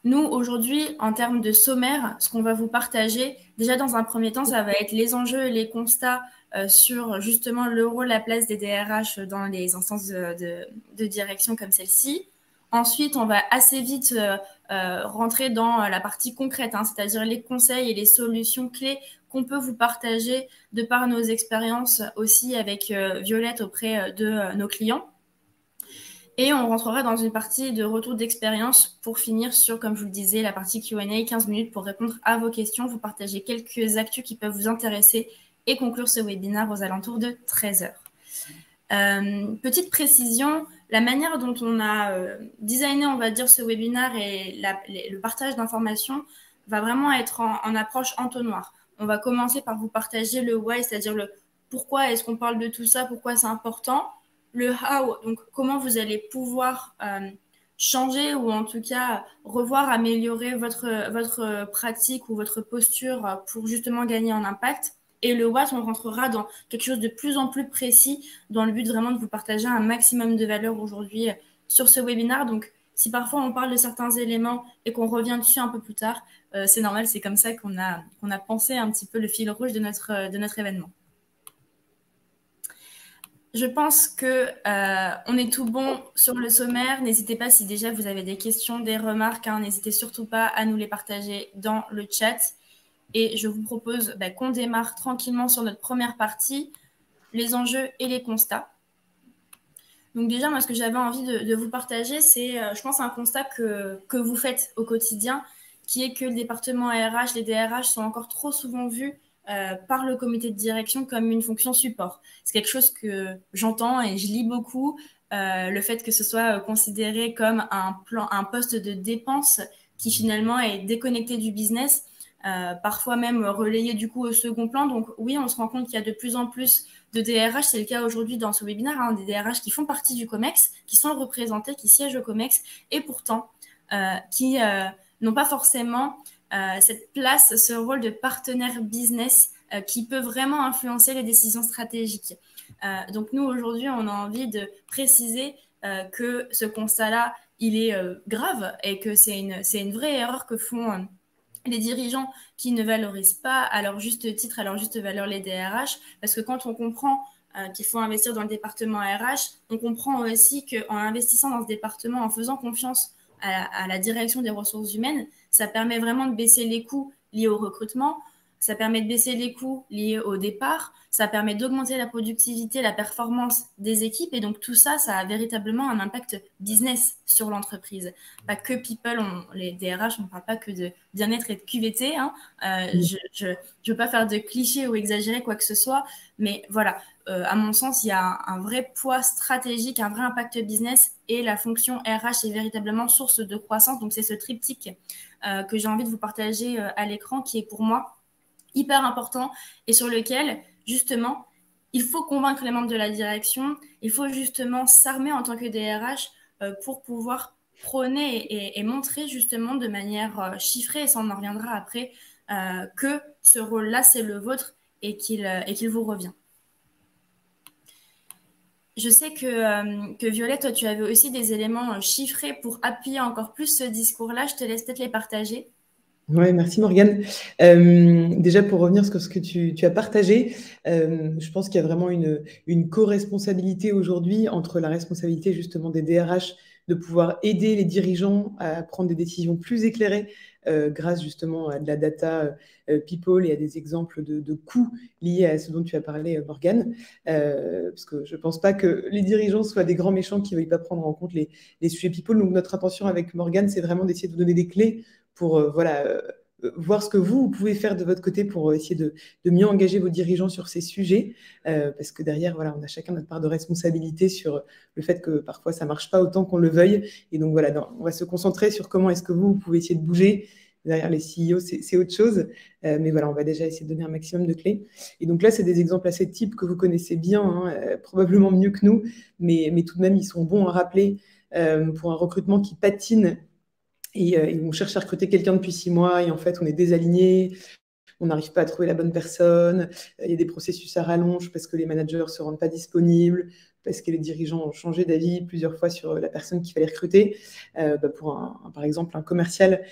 Nous, aujourd'hui, en termes de sommaire, ce qu'on va vous partager, déjà dans un premier temps, ça va être les enjeux et les constats sur justement le rôle, la place des DRH dans les instances de direction comme celle-ci. Ensuite, on va assez vite rentrer dans la partie concrète, hein, c'est-à-dire les conseils et les solutions clés qu'on peut vous partager de par nos expériences aussi avec Violette auprès de nos clients. Et on rentrera dans une partie de retour d'expérience pour finir sur, comme je vous le disais, la partie Q&A, 15 minutes pour répondre à vos questions, vous partager quelques actus qui peuvent vous intéresser et conclure ce webinaire aux alentours de 13 heures. Petite précision, la manière dont on a designé, on va dire, ce webinaire et le partage d'informations va vraiment être en approche entonnoir. On va commencer par vous partager le why, c'est-à-dire le pourquoi est-ce qu'on parle de tout ça, pourquoi c'est important. Le how, donc comment vous allez pouvoir changer ou en tout cas revoir, améliorer votre pratique ou votre posture pour justement gagner en impact. Et le what, on rentrera dans quelque chose de plus en plus précis dans le but vraiment de vous partager un maximum de valeur aujourd'hui sur ce webinaire. Donc, si parfois on parle de certains éléments et qu'on revient dessus un peu plus tard, c'est normal, c'est comme ça qu'on a pensé un petit peu le fil rouge de notre événement. Je pense que on est tout bon sur le sommaire. N'hésitez pas si déjà vous avez des questions, des remarques, hein, n'hésitez surtout pas à nous les partager dans le chat. Et je vous propose qu'on démarre tranquillement sur notre première partie, les enjeux et les constats. Donc déjà, moi, ce que j'avais envie de vous partager, c'est, je pense, un constat que vous faites au quotidien, qui est que le département RH, les DRH sont encore trop souvent vus par le comité de direction comme une fonction support. C'est quelque chose que j'entends et je lis beaucoup, le fait que ce soit considéré comme un poste de dépense qui finalement est déconnecté du business, parfois même relayé du coup au second plan. Donc oui, on se rend compte qu'il y a de plus en plus de DRH, c'est le cas aujourd'hui dans ce webinaire, hein, des DRH qui font partie du COMEX, qui sont représentés, qui siègent au COMEX, et pourtant qui n'ont pas forcément cette place, ce rôle de partenaire business qui peut vraiment influencer les décisions stratégiques. Donc nous, aujourd'hui, on a envie de préciser que ce constat-là, il est grave et que c'est une vraie erreur que font les dirigeants qui ne valorisent pas à leur juste titre, à leur juste valeur les DRH, parce que quand on comprend qu'il faut investir dans le département RH, on comprend aussi qu'en investissant dans ce département, en faisant confiance à la direction des ressources humaines, ça permet vraiment de baisser les coûts liés au recrutement, ça permet de baisser les coûts liés au départ, ça permet d'augmenter la productivité, la performance des équipes, et donc tout ça, ça a véritablement un impact business sur l'entreprise. Pas que people, les DRH, on ne parle pas que de bien-être et de QVT, hein. Je ne veux pas faire de clichés ou exagérer quoi que ce soit, mais voilà, à mon sens, il y a un vrai poids stratégique, un vrai impact business, et la fonction RH est véritablement source de croissance. Donc c'est ce triptyque que j'ai envie de vous partager à l'écran, qui est pour moi hyper important et sur lequel, justement, il faut convaincre les membres de la direction, il faut justement s'armer en tant que DRH pour pouvoir prôner et montrer justement de manière chiffrée, et ça on en reviendra après, que ce rôle-là, c'est le vôtre et qu'il vous revient. Je sais que Violette, toi, tu avais aussi des éléments chiffrés pour appuyer encore plus ce discours-là. Je te laisse peut-être les partager. Oui, merci Morgane. Déjà pour revenir sur ce que tu as partagé, je pense qu'il y a vraiment une co-responsabilité aujourd'hui entre la responsabilité justement des DRH de pouvoir aider les dirigeants à prendre des décisions plus éclairées grâce justement à de la data people et à des exemples de coûts liés à ce dont tu as parlé Morgane. Parce que je ne pense pas que les dirigeants soient des grands méchants qui ne veuillent pas prendre en compte les sujets people. Donc notre intention avec Morgane, c'est vraiment d'essayer de vous donner des clés pour voir ce que vous pouvez faire de votre côté pour essayer de mieux engager vos dirigeants sur ces sujets. Parce que derrière, voilà, on a chacun notre part de responsabilité sur le fait que parfois ça ne marche pas autant qu'on le veuille. Et donc voilà, on va se concentrer sur comment est-ce que vous pouvez essayer de bouger. Derrière les CEO, c'est autre chose. Mais voilà, on va déjà essayer de donner un maximum de clés. Et donc là, c'est des exemples assez types que vous connaissez bien, hein, probablement mieux que nous, mais tout de même, ils sont bons à rappeler pour un recrutement qui patine. Et on cherche à recruter quelqu'un depuis 6 mois et en fait, on est désaligné, on n'arrive pas à trouver la bonne personne, il y a des processus à rallonge parce que les managers ne se rendent pas disponibles parce que les dirigeants ont changé d'avis plusieurs fois sur la personne qu'il fallait recruter. Pour par exemple un commercial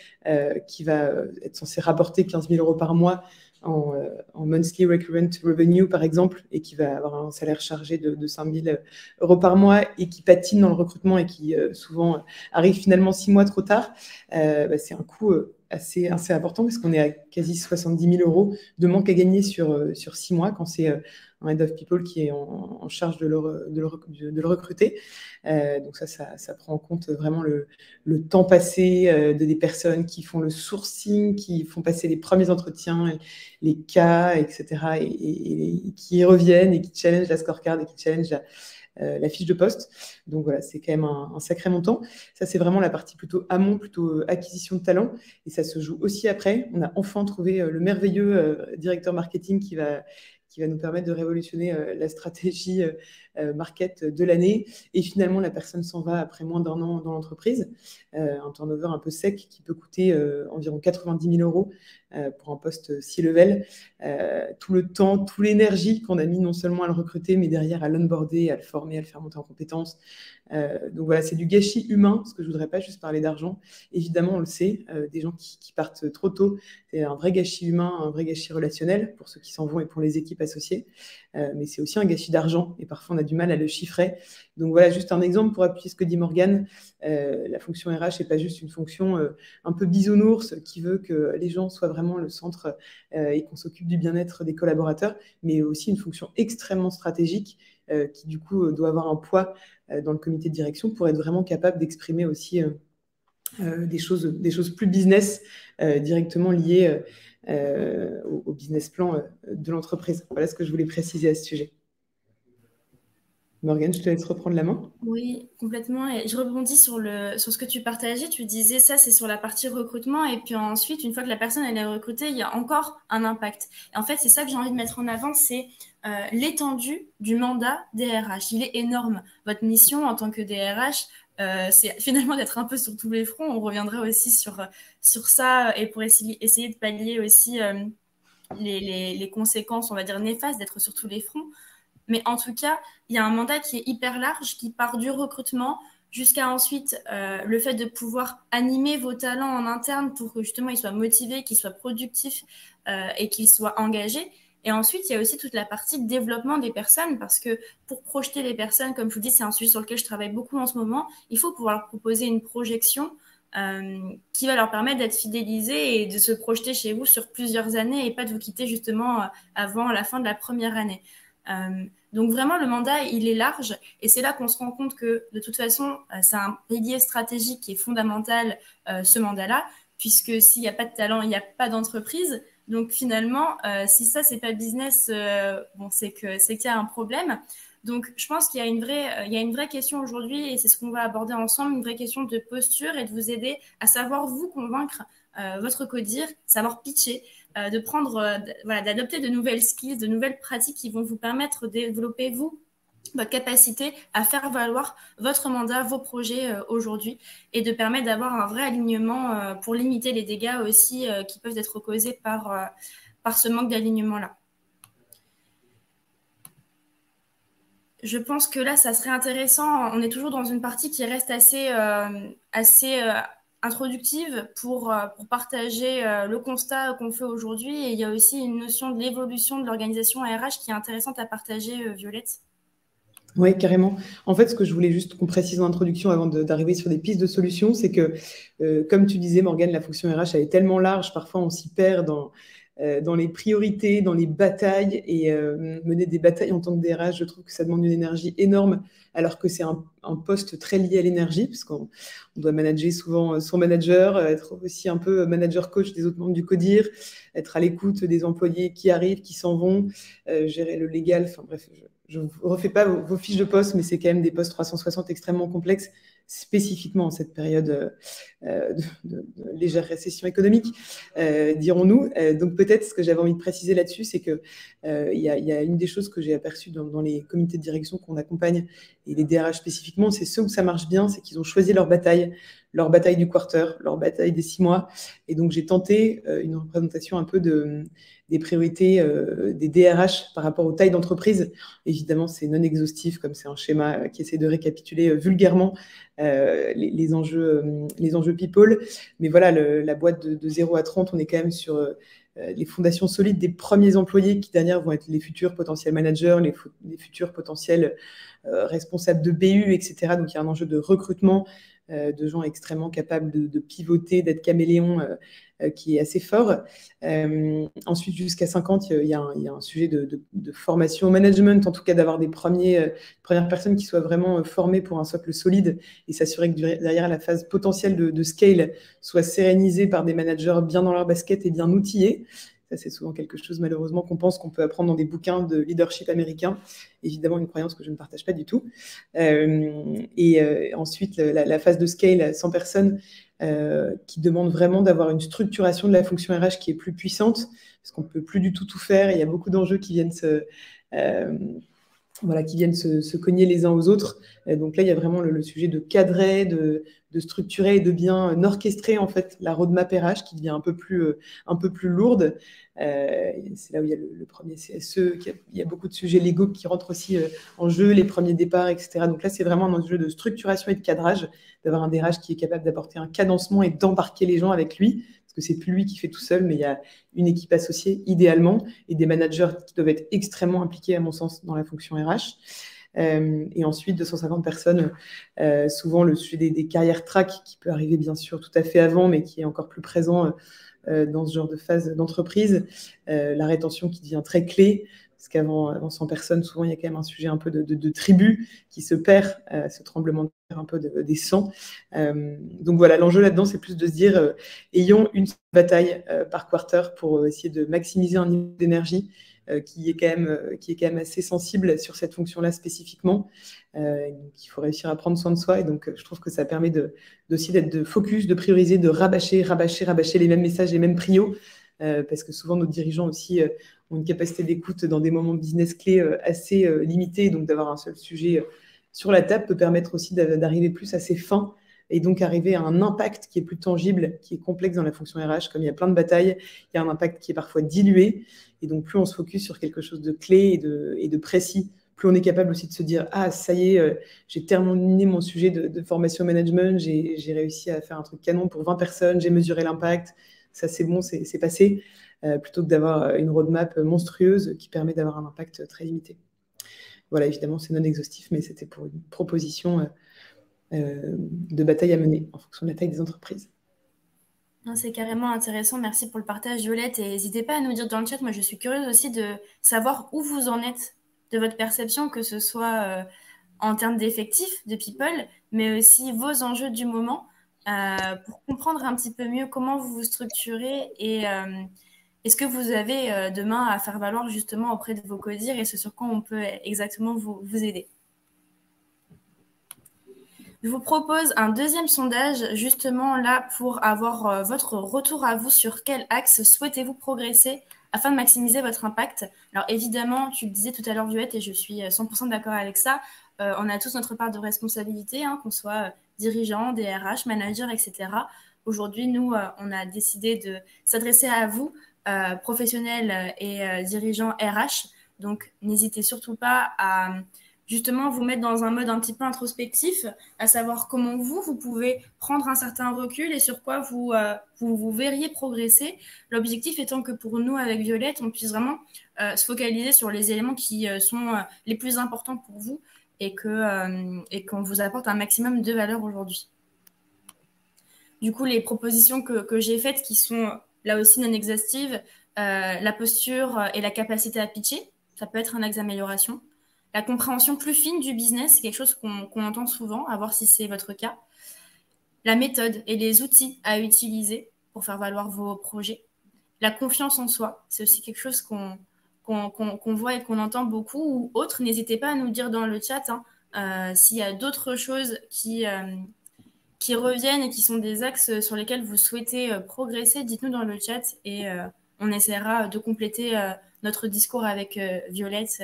qui va être censé rapporter 15 000 euros par mois en monthly recurrent revenue, par exemple, et qui va avoir un salaire chargé de 5 000 euros par mois et qui patine dans le recrutement et qui souvent arrive finalement 6 mois trop tard, c'est un coût assez important parce qu'on est à quasi 70 000 euros de manque à gagner sur 6 mois quand c'est un head of people qui est en charge de le recruter. Donc ça prend en compte vraiment le temps passé des personnes qui font le sourcing, qui font passer les premiers entretiens, les cas, etc. et qui reviennent et qui challengent la scorecard et qui challengent la fiche de poste. Donc voilà, c'est quand même un sacré montant. Ça, c'est vraiment la partie plutôt amont, plutôt acquisition de talent. Et ça se joue aussi après. On a enfin trouvé le merveilleux directeur marketing qui va nous permettre de révolutionner la stratégie market de l'année. Et finalement, la personne s'en va après moins d'un an dans l'entreprise. Un turnover un peu sec qui peut coûter environ 90 000 euros pour un poste C-level. Tout le temps, toute l'énergie qu'on a mis non seulement à le recruter, mais derrière à l'onboarder, à le former, à le faire monter en compétences. Donc voilà, c'est du gâchis humain, parce que je ne voudrais pas juste parler d'argent. Évidemment, on le sait, des gens qui partent trop tôt, c'est un vrai gâchis humain, un vrai gâchis relationnel pour ceux qui s'en vont et pour les équipes associées. Mais c'est aussi un gâchis d'argent et parfois on a du mal à le chiffrer. Donc voilà, juste un exemple pour appuyer ce que dit Morgane. La fonction RH n'est pas juste une fonction un peu bisounours qui veut que les gens soient vraiment le centre et qu'on s'occupe du bien-être des collaborateurs, mais aussi une fonction extrêmement stratégique qui du coup doit avoir un poids dans le comité de direction pour être vraiment capable d'exprimer aussi des choses plus business directement liées au business plan de l'entreprise. Voilà ce que je voulais préciser à ce sujet. Morgane, je te laisse reprendre la main. Oui, complètement. Et je rebondis sur ce que tu partageais. Tu disais ça, c'est sur la partie recrutement. Et puis ensuite, une fois que la personne elle est recrutée, il y a encore un impact. Et en fait, c'est ça que j'ai envie de mettre en avant, c'est l'étendue du mandat des RH. Il est énorme. Votre mission en tant que DRH, c'est finalement d'être un peu sur tous les fronts. On reviendra aussi sur ça et pour essayer de pallier aussi les conséquences, on va dire, néfastes d'être sur tous les fronts. Mais en tout cas, il y a un mandat qui est hyper large, qui part du recrutement jusqu'à ensuite le fait de pouvoir animer vos talents en interne pour que justement ils soient motivés, qu'ils soient productifs et qu'ils soient engagés. Et ensuite, il y a aussi toute la partie de développement des personnes parce que pour projeter les personnes, comme je vous dis, c'est un sujet sur lequel je travaille beaucoup en ce moment, il faut pouvoir leur proposer une projection qui va leur permettre d'être fidélisés et de se projeter chez vous sur plusieurs années et pas de vous quitter justement avant la fin de la première année. Donc vraiment le mandat il est large et c'est là qu'on se rend compte que de toute façon c'est un pilier stratégique qui est fondamental ce mandat-là puisque s'il n'y a pas de talent il n'y a pas d'entreprise donc finalement si ça c'est pas business c'est qu'il y a un problème donc je pense qu'il y a une vraie question aujourd'hui et c'est ce qu'on va aborder ensemble, une vraie question de posture et de vous aider à savoir vous convaincre votre codir, savoir pitcher de prendre, d'adopter de nouvelles skills, de nouvelles pratiques qui vont vous permettre de développer, votre capacité à faire valoir votre mandat, vos projets aujourd'hui et de permettre d'avoir un vrai alignement pour limiter les dégâts aussi qui peuvent être causés par ce manque d'alignement-là. Je pense que là, ça serait intéressant. On est toujours dans une partie qui reste assez introductive pour partager le constat qu'on fait aujourd'hui. Et il y a aussi une notion de l'évolution de l'organisation RH qui est intéressante à partager, Violette. Oui, carrément. En fait, ce que je voulais juste qu'on précise en introduction avant d'arriver sur des pistes de solutions, c'est que, comme tu disais, Morgane, la fonction RH, elle est tellement large, parfois on s'y perd dans les priorités, dans les batailles. Et mener des batailles en tant que DRH, je trouve que ça demande une énergie énorme, alors que c'est un poste très lié à l'énergie, parce qu'on doit manager souvent son manager, être aussi un peu manager-coach des autres membres du CODIR, être à l'écoute des employés qui arrivent, qui s'en vont, gérer le légal, enfin bref, je ne refais pas vos fiches de poste, mais c'est quand même des postes 360 extrêmement complexes, spécifiquement en cette période de légère récession économique, dirons-nous. Donc peut-être ce que j'avais envie de préciser là-dessus, c'est qu'il y a une des choses que j'ai aperçues dans les comités de direction qu'on accompagne, et les DRH spécifiquement, c'est ceux où ça marche bien, c'est qu'ils ont choisi leur bataille du quarter, leur bataille des 6 mois. Et donc j'ai tenté une représentation un peu des priorités des DRH par rapport aux tailles d'entreprise. Évidemment, c'est non exhaustif, comme c'est un schéma qui essaie de récapituler vulgairement les enjeux people. Mais voilà, la boîte de 0 à 30, on est quand même sur les fondations solides des premiers employés qui, derrière, vont être les futurs potentiels managers, les futurs potentiels responsables de BU, etc. Donc, il y a un enjeu de recrutement de gens extrêmement capables de pivoter, d'être caméléons, qui est assez fort. Ensuite, jusqu'à 50, il y a un sujet de formation au management, en tout cas d'avoir des premières personnes qui soient vraiment formées pour un socle solide et s'assurer que derrière la phase potentielle de scale soit sérénisée par des managers bien dans leur basket et bien outillés. Ça, c'est souvent quelque chose, malheureusement, qu'on pense qu'on peut apprendre dans des bouquins de leadership américain. Évidemment, une croyance que je ne partage pas du tout. Ensuite, la phase de scale à 100 personnes qui demande vraiment d'avoir une structuration de la fonction RH qui est plus puissante, parce qu'on ne peut plus du tout faire. Il y a beaucoup d'enjeux qui viennent se cogner les uns aux autres. Donc là, il y a vraiment le sujet de cadrer, de structurer et de bien orchestrer en fait la roadmap RH qui devient un peu plus lourde. C'est là où il y a le premier CSE, il y a beaucoup de sujets légaux qui rentrent aussi en jeu, les premiers départs, etc. Donc là, c'est vraiment un enjeu de structuration et de cadrage, d'avoir un DRH qui est capable d'apporter un cadencement et d'embarquer les gens avec lui, parce que c'est plus lui qui fait tout seul, mais il y a une équipe associée idéalement et des managers qui doivent être extrêmement impliqués, à mon sens, dans la fonction RH. Et ensuite, 250 personnes, souvent le sujet des carrières track qui peut arriver bien sûr tout à fait avant, mais qui est encore plus présent dans ce genre de phase d'entreprise. La rétention qui devient très clé, parce qu'avant 100 personnes, souvent il y a quand même un sujet un peu de tribu qui se perd, ce tremblement de terre un peu des 100. Donc voilà, l'enjeu là-dedans, c'est plus de se dire, ayons une bataille par quarter pour essayer de maximiser un niveau d'énergie qui est quand même assez sensible sur cette fonction-là spécifiquement. Donc il faut réussir à prendre soin de soi. Et donc, je trouve que ça permet aussi d'être de focus, de prioriser, de rabâcher les mêmes messages, les mêmes prios. Parce que souvent, nos dirigeants aussi ont une capacité d'écoute dans des moments business clés assez limitée. Donc, d'avoir un seul sujet sur la table peut permettre aussi d'arriver plus à ses fins et donc arriver à un impact qui est plus tangible, qui est complexe dans la fonction RH. Comme il y a plein de batailles, il y a un impact qui est parfois dilué. Et donc, plus on se focus sur quelque chose de clé et de précis, plus on est capable aussi de se dire « Ah, ça y est, j'ai terminé mon sujet de formation management, j'ai réussi à faire un truc canon pour 20 personnes, j'ai mesuré l'impact, ça c'est bon, c'est passé », plutôt que d'avoir une roadmap monstrueuse qui permet d'avoir un impact très limité. Voilà, évidemment, c'est non exhaustif, mais c'était pour une proposition de bataille à mener en fonction de la taille des entreprises. C'est carrément intéressant. Merci pour le partage, Violette. Et n'hésitez pas à nous dire dans le chat. Moi, je suis curieuse aussi de savoir où vous en êtes de votre perception, que ce soit en termes d'effectifs, de people, mais aussi vos enjeux du moment, pour comprendre un petit peu mieux comment vous vous structurez et ce que vous avez demain à faire valoir justement auprès de vos codires et ce sur quoi on peut exactement vous aider. Je vous propose un deuxième sondage, justement là, pour avoir votre retour à vous sur quel axe souhaitez-vous progresser afin de maximiser votre impact. Alors évidemment, tu le disais tout à l'heure, Violette, et je suis 100% d'accord avec ça, on a tous notre part de responsabilité, qu'on soit dirigeant, DRH, manager, etc. Aujourd'hui, nous, on a décidé de s'adresser à vous, professionnels et dirigeants RH. Donc, n'hésitez surtout pas à justement vous mettre dans un mode un petit peu introspectif, à savoir comment vous pouvez prendre un certain recul et sur quoi vous verriez progresser. L'objectif étant que pour nous, avec Violette, on puisse vraiment se focaliser sur les éléments qui sont les plus importants pour vous et qu'on vous apporte un maximum de valeur aujourd'hui. Du coup, les propositions que j'ai faites, qui sont là aussi non exhaustives, la posture et la capacité à pitcher, ça peut être un axe d'amélioration. La compréhension plus fine du business, c'est quelque chose qu'on entend souvent, à voir si c'est votre cas. La méthode et les outils à utiliser pour faire valoir vos projets. La confiance en soi, c'est aussi quelque chose qu'on voit et qu'on entend beaucoup. Ou autre, n'hésitez pas à nous dire dans le chat s'il y a d'autres choses qui qui reviennent et qui sont des axes sur lesquels vous souhaitez progresser, dites-nous dans le chat et on essaiera de compléter notre discours avec Violette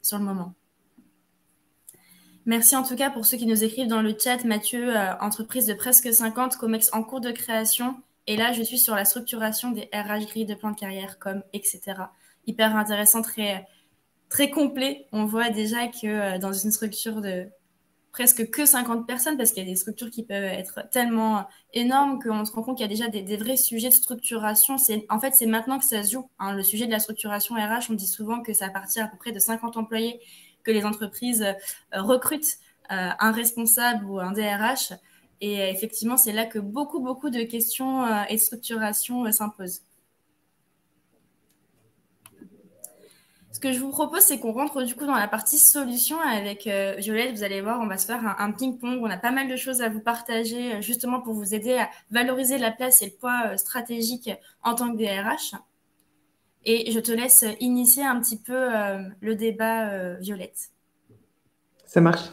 sur le moment. Merci en tout cas pour ceux qui nous écrivent dans le chat. Mathieu, entreprise de presque 50, COMEX en cours de création. Et là, je suis sur la structuration des RH, grilles de plan de carrière, etc. Hyper intéressant, très, très complet. On voit déjà que dans une structure de presque que 50 personnes, parce qu'il y a des structures qui peuvent être tellement énormes qu'on se rend compte qu'il y a déjà des vrais sujets de structuration. En fait, c'est maintenant que ça se joue. Hein. Le sujet de la structuration RH, on dit souvent que c'est à partir à peu près de 50 employés que les entreprises recrutent un responsable ou un DRH. Et effectivement, c'est là que beaucoup de questions et de structuration s'imposent. Ce que je vous propose, c'est qu'on rentre du coup dans la partie solution avec Violette. Vous allez voir, on va se faire un ping-pong. On a pas mal de choses à vous partager justement pour vous aider à valoriser la place et le poids stratégique en tant que DRH. Et je te laisse initier un petit peu le débat, Violette. Ça marche.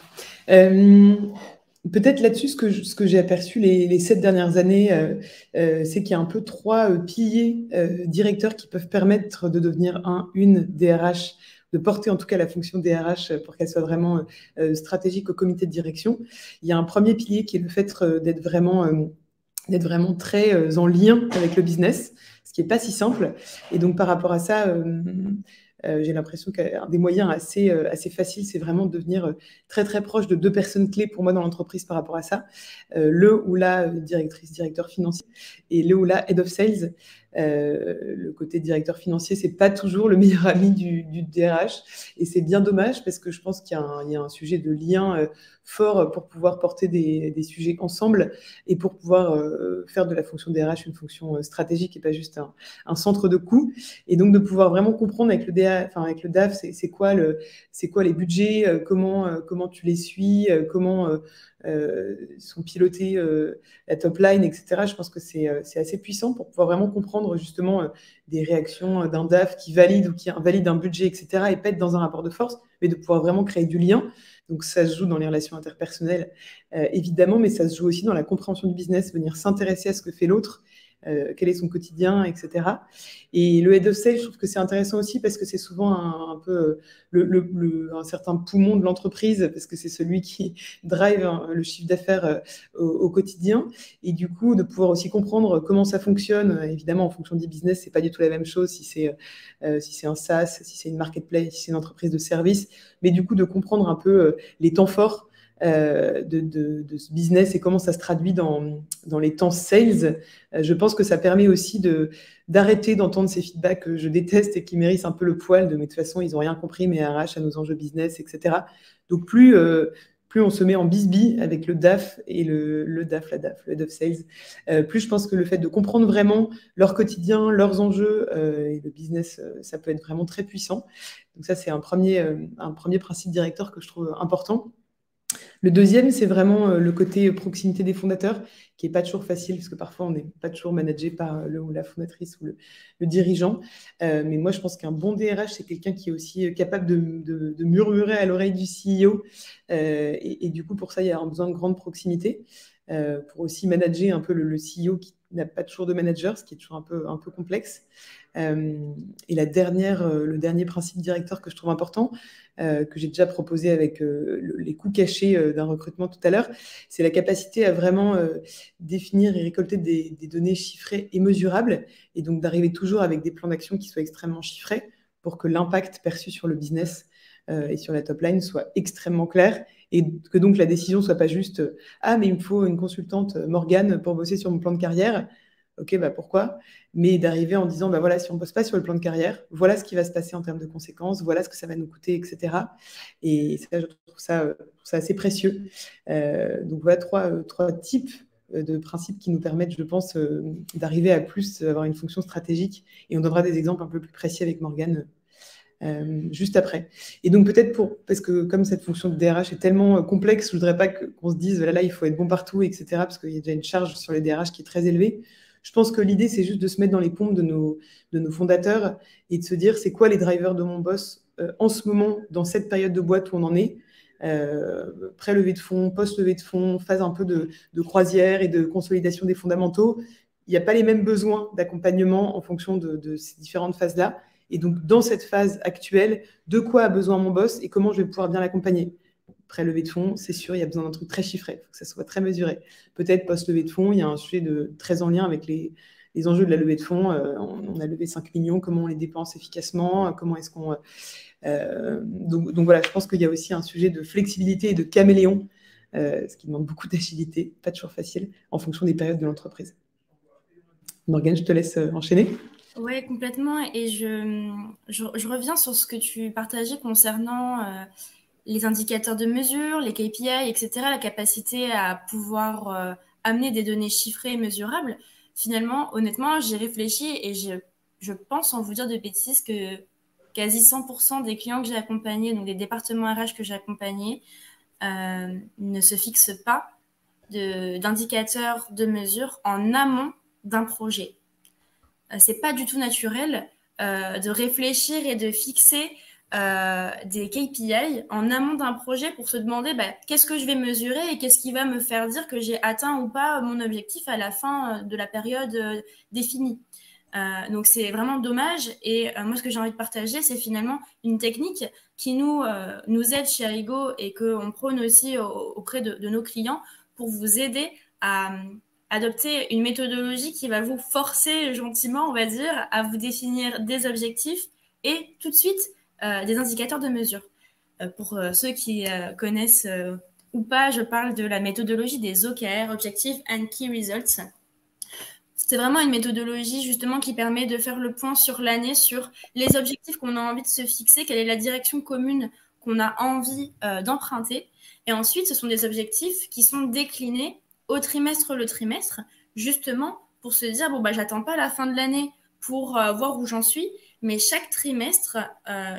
Peut-être là-dessus, ce que j'ai aperçu les 7 dernières années, c'est qu'il y a un peu 3 piliers directeurs qui peuvent permettre de devenir une DRH, de porter en tout cas la fonction DRH pour qu'elle soit vraiment stratégique au comité de direction. Il y a un premier pilier qui est le fait d'être vraiment très en lien avec le business, ce qui n'est pas si simple. Et donc, par rapport à ça, j'ai l'impression qu'un des moyens assez faciles, c'est vraiment de devenir très, très proche de 2 personnes clés pour moi dans l'entreprise par rapport à ça. Le ou la directeur financier et le ou la head of sales. Le côté directeur financier, c'est pas toujours le meilleur ami du DRH et c'est bien dommage parce que je pense qu'il y a un sujet de lien fort pour pouvoir porter des sujets ensemble et pour pouvoir faire de la fonction DRH une fonction stratégique et pas juste un centre de coût. Et donc de pouvoir vraiment comprendre avec le DAF, c'est quoi les budgets, comment tu les suis, comment sont pilotés la top line, etc. Je pense que c'est assez puissant pour pouvoir vraiment comprendre justement des réactions d'un DAF qui valide ou qui invalide un budget, etc. et pas être dans un rapport de force, mais de pouvoir vraiment créer du lien. Donc ça se joue dans les relations interpersonnelles, évidemment, mais ça se joue aussi dans la compréhension du business, venir s'intéresser à ce que fait l'autre, quel est son quotidien, etc. Et le head of sales, je trouve que c'est intéressant aussi parce que c'est souvent un peu un certain poumon de l'entreprise, parce que c'est celui qui drive le chiffre d'affaires au quotidien. Et du coup, de pouvoir aussi comprendre comment ça fonctionne, évidemment, en fonction du business, c'est pas du tout la même chose si c'est un SaaS, si c'est une marketplace, si c'est une entreprise de service, mais du coup, de comprendre un peu les temps forts de ce business et comment ça se traduit dans les temps sales. Je pense que ça permet aussi d'arrêter d'entendre ces feedbacks que je déteste et qui méritent un peu le poil de mais de toute façon, ils n'ont rien compris, mais RH à nos enjeux business, etc. Donc, plus on se met en bisbille avec le DAF et le DAF, la DAF, le Head of Sales, plus je pense que le fait de comprendre vraiment leur quotidien, leurs enjeux et le business, ça peut être vraiment très puissant. Donc ça, c'est un premier principe directeur que je trouve important. Le deuxième, c'est vraiment le côté proximité des fondateurs, qui n'est pas toujours facile, parce que parfois, on n'est pas toujours managé par le ou la fondatrice ou le dirigeant. Mais moi, je pense qu'un bon DRH, c'est quelqu'un qui est aussi capable de murmurer à l'oreille du CEO. Et du coup, pour ça, il y a un besoin de grande proximité, pour aussi manager un peu le CEO qui n'a pas toujours de manager, ce qui est toujours un peu complexe. Et le dernier principe directeur que je trouve important, que j'ai déjà proposé avec les coûts cachés d'un recrutement tout à l'heure, c'est la capacité à vraiment définir et récolter des données chiffrées et mesurables, et donc d'arriver toujours avec des plans d'action qui soient extrêmement chiffrés pour que l'impact perçu sur le business et sur la top line soit extrêmement clair, et que donc la décision soit pas juste « Ah, mais il me faut une consultante Morgane pour bosser sur mon plan de carrière ». Ok, pourquoi? Mais d'arriver en disant, voilà, si on ne bosse pas sur le plan de carrière, voilà ce qui va se passer en termes de conséquences, voilà ce que ça va nous coûter, etc. Et ça, je trouve ça assez précieux. Donc voilà trois types de principes qui nous permettent, je pense, d'arriver à plus avoir une fonction stratégique. Et on donnera des exemples un peu plus précis avec Morgane juste après. Et donc peut-être parce que comme cette fonction de DRH est tellement complexe, je ne voudrais pas qu'on se dise, là, il faut être bon partout, etc. Parce qu'il y a déjà une charge sur les DRH qui est très élevée. Je pense que l'idée, c'est juste de se mettre dans les pompes de nos fondateurs et de se dire, c'est quoi les drivers de mon boss en ce moment, dans cette période de boîte où on en est, pré-levée de fonds, post-levée de fonds, phase un peu de croisière et de consolidation des fondamentaux. Il n'y a pas les mêmes besoins d'accompagnement en fonction de ces différentes phases-là. Et donc, dans cette phase actuelle, de quoi a besoin mon boss et comment je vais pouvoir bien l'accompagner. Pré-levée de fonds, c'est sûr, il y a besoin d'un truc très chiffré, il faut que ça soit très mesuré. Peut-être post-levée de fonds, il y a un sujet très en lien avec les enjeux de la levée de fonds. On a levé 5 millions, comment on les dépense efficacement, comment est-ce qu'on... donc voilà, je pense qu'il y a aussi un sujet de flexibilité et de caméléon, ce qui demande beaucoup d'agilité, pas toujours facile, en fonction des périodes de l'entreprise. Morgane, je te laisse enchaîner. Oui, complètement. Et je reviens sur ce que tu partageais concernant les indicateurs de mesure, les KPI, etc., la capacité à pouvoir amener des données chiffrées et mesurables. Finalement, honnêtement, j'ai réfléchi et je pense, sans vous dire de bêtises, que quasi 100% des clients que j'ai accompagnés, donc des départements RH que j'ai accompagnés, ne se fixent pas d'indicateurs de mesure en amont d'un projet. C'est pas du tout naturel de réfléchir et de fixer des KPI en amont d'un projet pour se demander qu'est-ce que je vais mesurer et qu'est-ce qui va me faire dire que j'ai atteint ou pas mon objectif à la fin de la période définie. Donc c'est vraiment dommage et moi ce que j'ai envie de partager c'est finalement une technique qui nous aide chez Arigo et qu'on prône aussi auprès de nos clients pour vous aider à adopter une méthodologie qui va vous forcer gentiment, on va dire, à vous définir des objectifs et tout de suite des indicateurs de mesure. Pour ceux qui connaissent ou pas, je parle de la méthodologie des OKR, Objective and Key Results. C'est vraiment une méthodologie justement qui permet de faire le point sur l'année, sur les objectifs qu'on a envie de se fixer, quelle est la direction commune qu'on a envie d'emprunter. Et ensuite, ce sont des objectifs qui sont déclinés au trimestre le trimestre, justement pour se dire, j'attends pas la fin de l'année pour voir où j'en suis, mais chaque trimestre,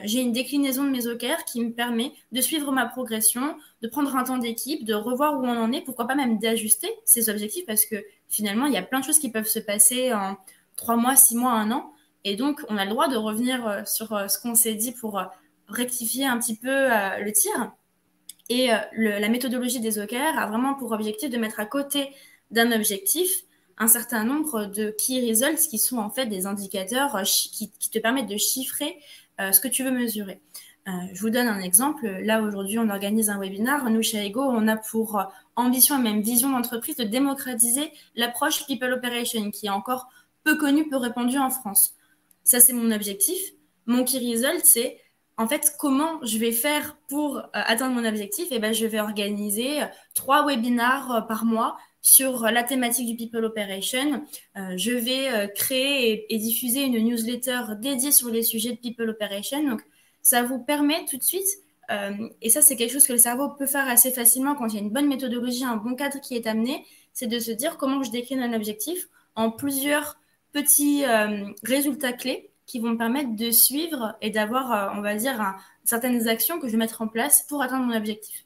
j'ai une déclinaison de mes OKR qui me permet de suivre ma progression, de prendre un temps d'équipe, de revoir où on en est, pourquoi pas même d'ajuster ces objectifs, parce que finalement, il y a plein de choses qui peuvent se passer en 3 mois, 6 mois, 1 an, et donc on a le droit de revenir sur ce qu'on s'est dit pour rectifier un petit peu le tir. Et la méthodologie des OKR a vraiment pour objectif de mettre à côté d'un objectif un certain nombre de key results qui sont en fait des indicateurs qui te permettent de chiffrer ce que tu veux mesurer. Je vous donne un exemple. Là, aujourd'hui, on organise un webinaire. Nous, chez Ego, on a pour ambition et même vision d'entreprise de démocratiser l'approche People Operation qui est encore peu connue, peu répandue en France. Ça, c'est mon objectif. Mon key result, c'est en fait, comment je vais faire pour atteindre mon objectif? Je vais organiser 3 webinaires par mois sur la thématique du People Operation. Je vais créer et diffuser une newsletter dédiée sur les sujets de People Operation. Donc, ça vous permet tout de suite, et ça, c'est quelque chose que le cerveau peut faire assez facilement quand il y a une bonne méthodologie, un bon cadre qui est amené, c'est de se dire comment je décline un objectif en plusieurs petits résultats clés qui vont me permettre de suivre et d'avoir, on va dire, certaines actions que je vais mettre en place pour atteindre mon objectif.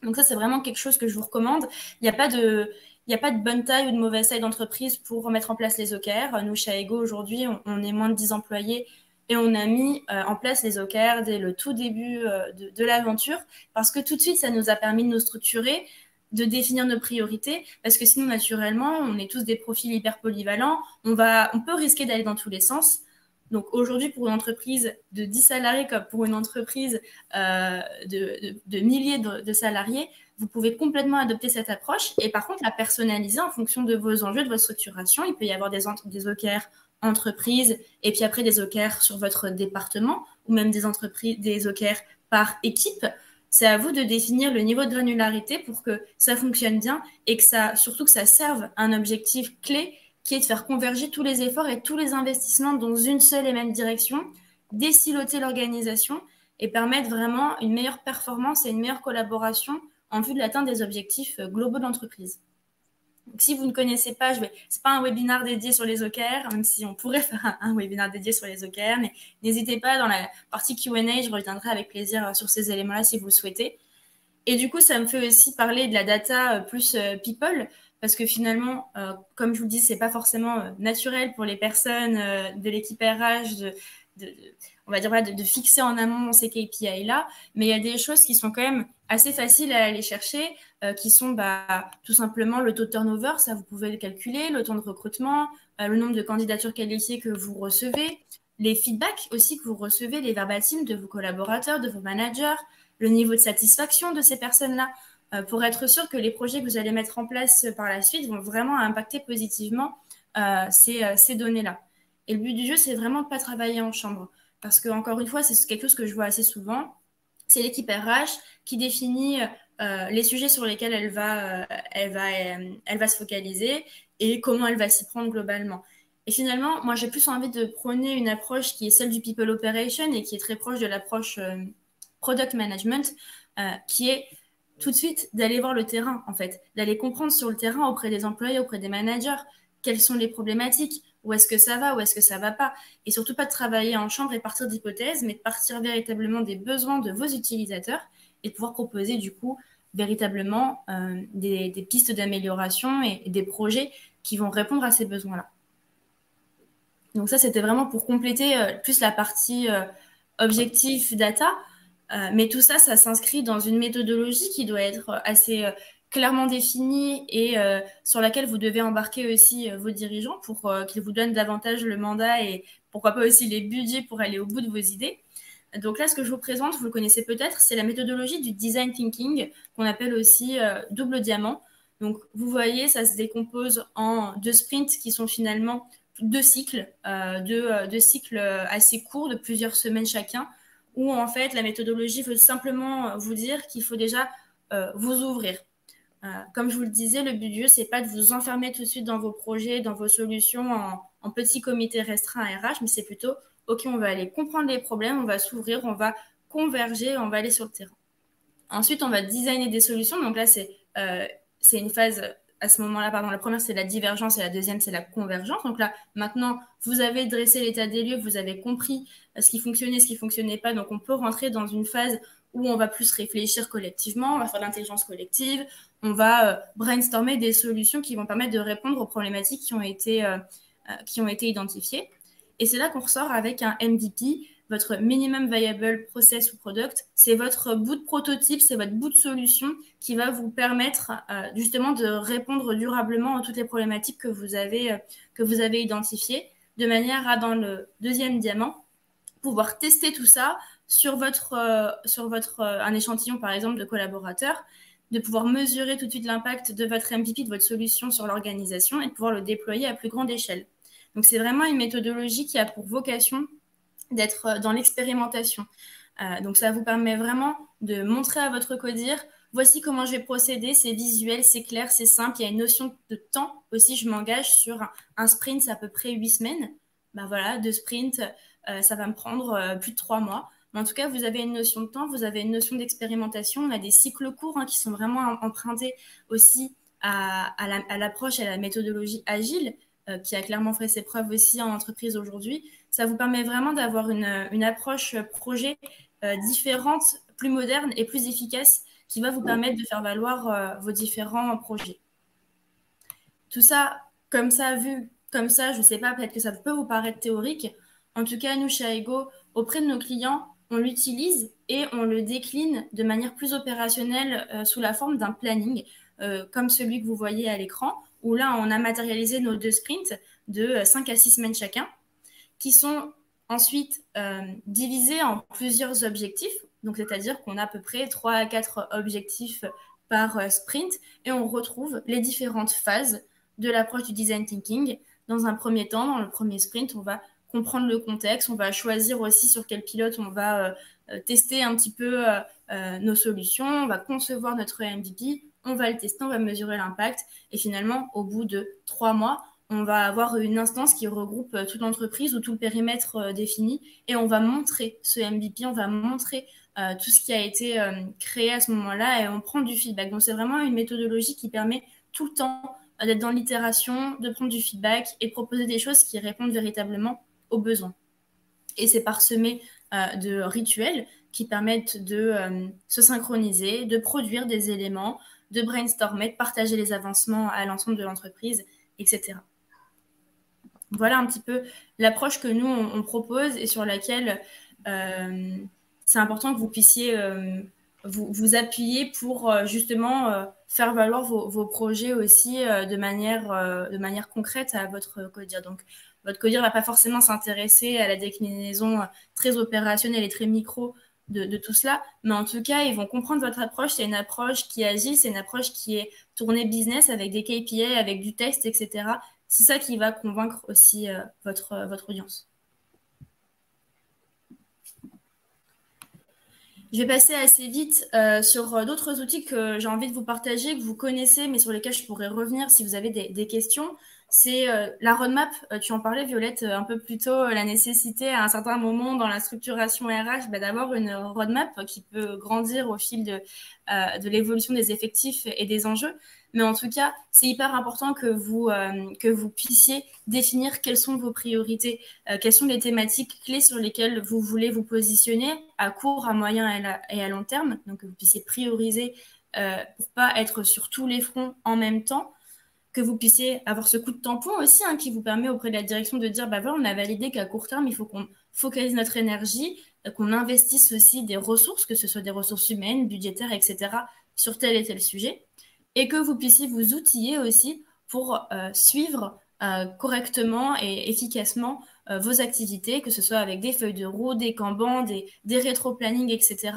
Donc ça, c'est vraiment quelque chose que je vous recommande. Il n'y a pas de bonne taille ou de mauvaise taille d'entreprise pour mettre en place les OKR. Nous, chez Ego, aujourd'hui, on est moins de 10 employés et on a mis en place les OKR dès le tout début de l'aventure parce que tout de suite, ça nous a permis de nous structurer, de définir nos priorités, parce que sinon, naturellement, on est tous des profils hyper polyvalents. On peut risquer d'aller dans tous les sens. Donc aujourd'hui, pour une entreprise de 10 salariés comme pour une entreprise de milliers de salariés, vous pouvez complètement adopter cette approche et par contre la personnaliser en fonction de vos enjeux, de votre structuration. Il peut y avoir des OKR entreprises et puis après des OKR sur votre département ou même des OKR par équipe. C'est à vous de définir le niveau de granularité pour que ça fonctionne bien et surtout que ça serve un objectif clé qui est de faire converger tous les efforts et tous les investissements dans une seule et même direction, désiloter l'organisation et permettre vraiment une meilleure performance et une meilleure collaboration en vue de l'atteinte des objectifs globaux de l'entreprise. Donc, si vous ne connaissez pas, c'est pas un webinaire dédié sur les OKR, même si on pourrait faire un webinaire dédié sur les OKR, mais n'hésitez pas, dans la partie Q&A, je reviendrai avec plaisir sur ces éléments-là si vous le souhaitez. Et du coup, ça me fait aussi parler de la data plus people, parce que finalement, comme je vous le dis, c'est pas forcément naturel pour les personnes de l'équipe RH on va dire, voilà, de fixer en amont ces KPI-là, mais il y a des choses qui sont quand même assez faciles à aller chercher, qui sont tout simplement le taux de turnover, ça vous pouvez le calculer, le temps de recrutement, le nombre de candidatures qualifiées que vous recevez, les feedbacks aussi que vous recevez, les verbatims de vos collaborateurs, de vos managers, le niveau de satisfaction de ces personnes-là, pour être sûr que les projets que vous allez mettre en place par la suite vont vraiment impacter positivement ces données-là. Et le but du jeu, c'est vraiment de ne pas travailler en chambre. Parce que, encore une fois, c'est quelque chose que je vois assez souvent. C'est l'équipe RH qui définit les sujets sur lesquels elle va se focaliser et comment elle va s'y prendre globalement. Et finalement, moi, j'ai plus envie de prôner une approche qui est celle du People Operation et qui est très proche de l'approche Product Management, qui est tout de suite d'aller voir le terrain, en fait, d'aller comprendre sur le terrain auprès des employés, auprès des managers, quelles sont les problématiques, où est-ce que ça va, où est-ce que ça ne va pas, et surtout pas de travailler en chambre et partir d'hypothèses, mais de partir véritablement des besoins de vos utilisateurs et de pouvoir proposer du coup véritablement des pistes d'amélioration et des projets qui vont répondre à ces besoins-là. Donc ça, c'était vraiment pour compléter plus la partie objectif data, mais tout ça, ça s'inscrit dans une méthodologie qui doit être assez clairement définie et sur laquelle vous devez embarquer aussi vos dirigeants pour qu'ils vous donnent davantage le mandat et pourquoi pas aussi les budgets pour aller au bout de vos idées. Donc là, ce que je vous présente, vous le connaissez peut-être, c'est la méthodologie du design thinking qu'on appelle aussi double diamant. Donc vous voyez, ça se décompose en 2 sprints qui sont finalement 2 cycles, deux cycles assez courts de plusieurs semaines chacun, où en fait la méthodologie veut simplement vous dire qu'il faut déjà vous ouvrir. Comme je vous le disais, le but du jeu, c'est pas de vous enfermer tout de suite dans vos projets, dans vos solutions en petits comités restreints à RH, mais c'est plutôt, OK, on va aller comprendre les problèmes, on va s'ouvrir, on va converger, on va aller sur le terrain. Ensuite, on va designer des solutions. Donc là, c'est une phase, à ce moment-là, pardon, la première, c'est la divergence et la deuxième, c'est la convergence. Donc là, maintenant, vous avez dressé l'état des lieux, vous avez compris ce qui fonctionnait, ce qui ne fonctionnait pas. Donc, on peut rentrer dans une phase où on va plus réfléchir collectivement, on va faire de l'intelligence collective, on va brainstormer des solutions qui vont permettre de répondre aux problématiques qui ont été identifiées. Et c'est là qu'on ressort avec un MVP, votre Minimum Viable Process ou Product. C'est votre bout de prototype, c'est votre bout de solution qui va vous permettre justement de répondre durablement à toutes les problématiques que vous avez identifiées, de manière à, dans le deuxième diamant, pouvoir tester tout ça sur un échantillon, par exemple, de collaborateurs, de pouvoir mesurer tout de suite l'impact de votre MVP, de votre solution sur l'organisation et de pouvoir le déployer à plus grande échelle. Donc, c'est vraiment une méthodologie qui a pour vocation d'être dans l'expérimentation. Donc, ça vous permet vraiment de montrer à votre codir, voici comment je vais procéder, c'est visuel, c'est clair, c'est simple, il y a une notion de temps aussi, je m'engage sur un sprint, c'est à peu près 8 semaines. Ben voilà, 2 sprints, ça va me prendre plus de 3 mois. Mais en tout cas, vous avez une notion de temps, vous avez une notion d'expérimentation. On a des cycles courts qui sont vraiment empruntés aussi à l'approche et à la méthodologie agile, qui a clairement fait ses preuves aussi en entreprise aujourd'hui. Ça vous permet vraiment d'avoir une approche projet différente, plus moderne et plus efficace, qui va vous permettre de faire valoir vos différents projets. Tout ça, vu comme ça, je ne sais pas, peut-être que ça peut vous paraître théorique. En tout cas, nous, chez Aigo, auprès de nos clients, on l'utilise et on le décline de manière plus opérationnelle sous la forme d'un planning, comme celui que vous voyez à l'écran, où là, on a matérialisé nos 2 sprints de 5 à 6 semaines chacun, qui sont ensuite divisés en plusieurs objectifs. Donc, c'est-à-dire qu'on a à peu près 3 à 4 objectifs par sprint et on retrouve les différentes phases de l'approche du design thinking. Dans un premier temps, dans le premier sprint, on va comprendre le contexte, on va choisir aussi sur quel pilote on va tester un petit peu nos solutions, on va concevoir notre MVP, on va le tester, on va mesurer l'impact et finalement, au bout de 3 mois, on va avoir une instance qui regroupe toute l'entreprise ou tout le périmètre défini et on va montrer ce MVP, on va montrer tout ce qui a été créé à ce moment-là et on prend du feedback. Donc, c'est vraiment une méthodologie qui permet tout le temps d'être dans l'itération, de prendre du feedback et de proposer des choses qui répondent véritablement aux besoins. Et c'est parsemé de rituels qui permettent de se synchroniser, de produire des éléments, de brainstormer, de partager les avancements à l'ensemble de l'entreprise, etc. Voilà un petit peu l'approche que nous, on propose et sur laquelle c'est important que vous puissiez vous appuyer pour justement faire valoir vos projets aussi de manière concrète à votre codir. Donc, votre codir ne va pas forcément s'intéresser à la déclinaison très opérationnelle et très micro de tout cela, mais en tout cas, ils vont comprendre votre approche. C'est une approche qui agit, c'est une approche qui est tournée business avec des KPI, avec du test, etc. C'est ça qui va convaincre aussi votre audience. Je vais passer assez vite sur d'autres outils que j'ai envie de vous partager, que vous connaissez, mais sur lesquels je pourrais revenir si vous avez des questions. C'est la roadmap. Tu en parlais, Violette, un peu plus tôt, la nécessité à un certain moment dans la structuration RH d'avoir une roadmap qui peut grandir au fil de l'évolution des effectifs et des enjeux. Mais en tout cas, c'est hyper important que vous puissiez définir quelles sont vos priorités, quelles sont les thématiques clés sur lesquelles vous voulez vous positionner à court, à moyen et à long terme. Donc, que vous puissiez prioriser pour ne pas être sur tous les fronts en même temps, que vous puissiez avoir ce coup de tampon aussi qui vous permet auprès de la direction de dire, voilà, on a validé qu'à court terme, il faut qu'on focalise notre énergie, qu'on investisse aussi des ressources, que ce soit des ressources humaines, budgétaires, etc., sur tel et tel sujet. Et que vous puissiez vous outiller aussi pour suivre correctement et efficacement vos activités, que ce soit avec des feuilles de route, des kanban, des rétro-planning, etc.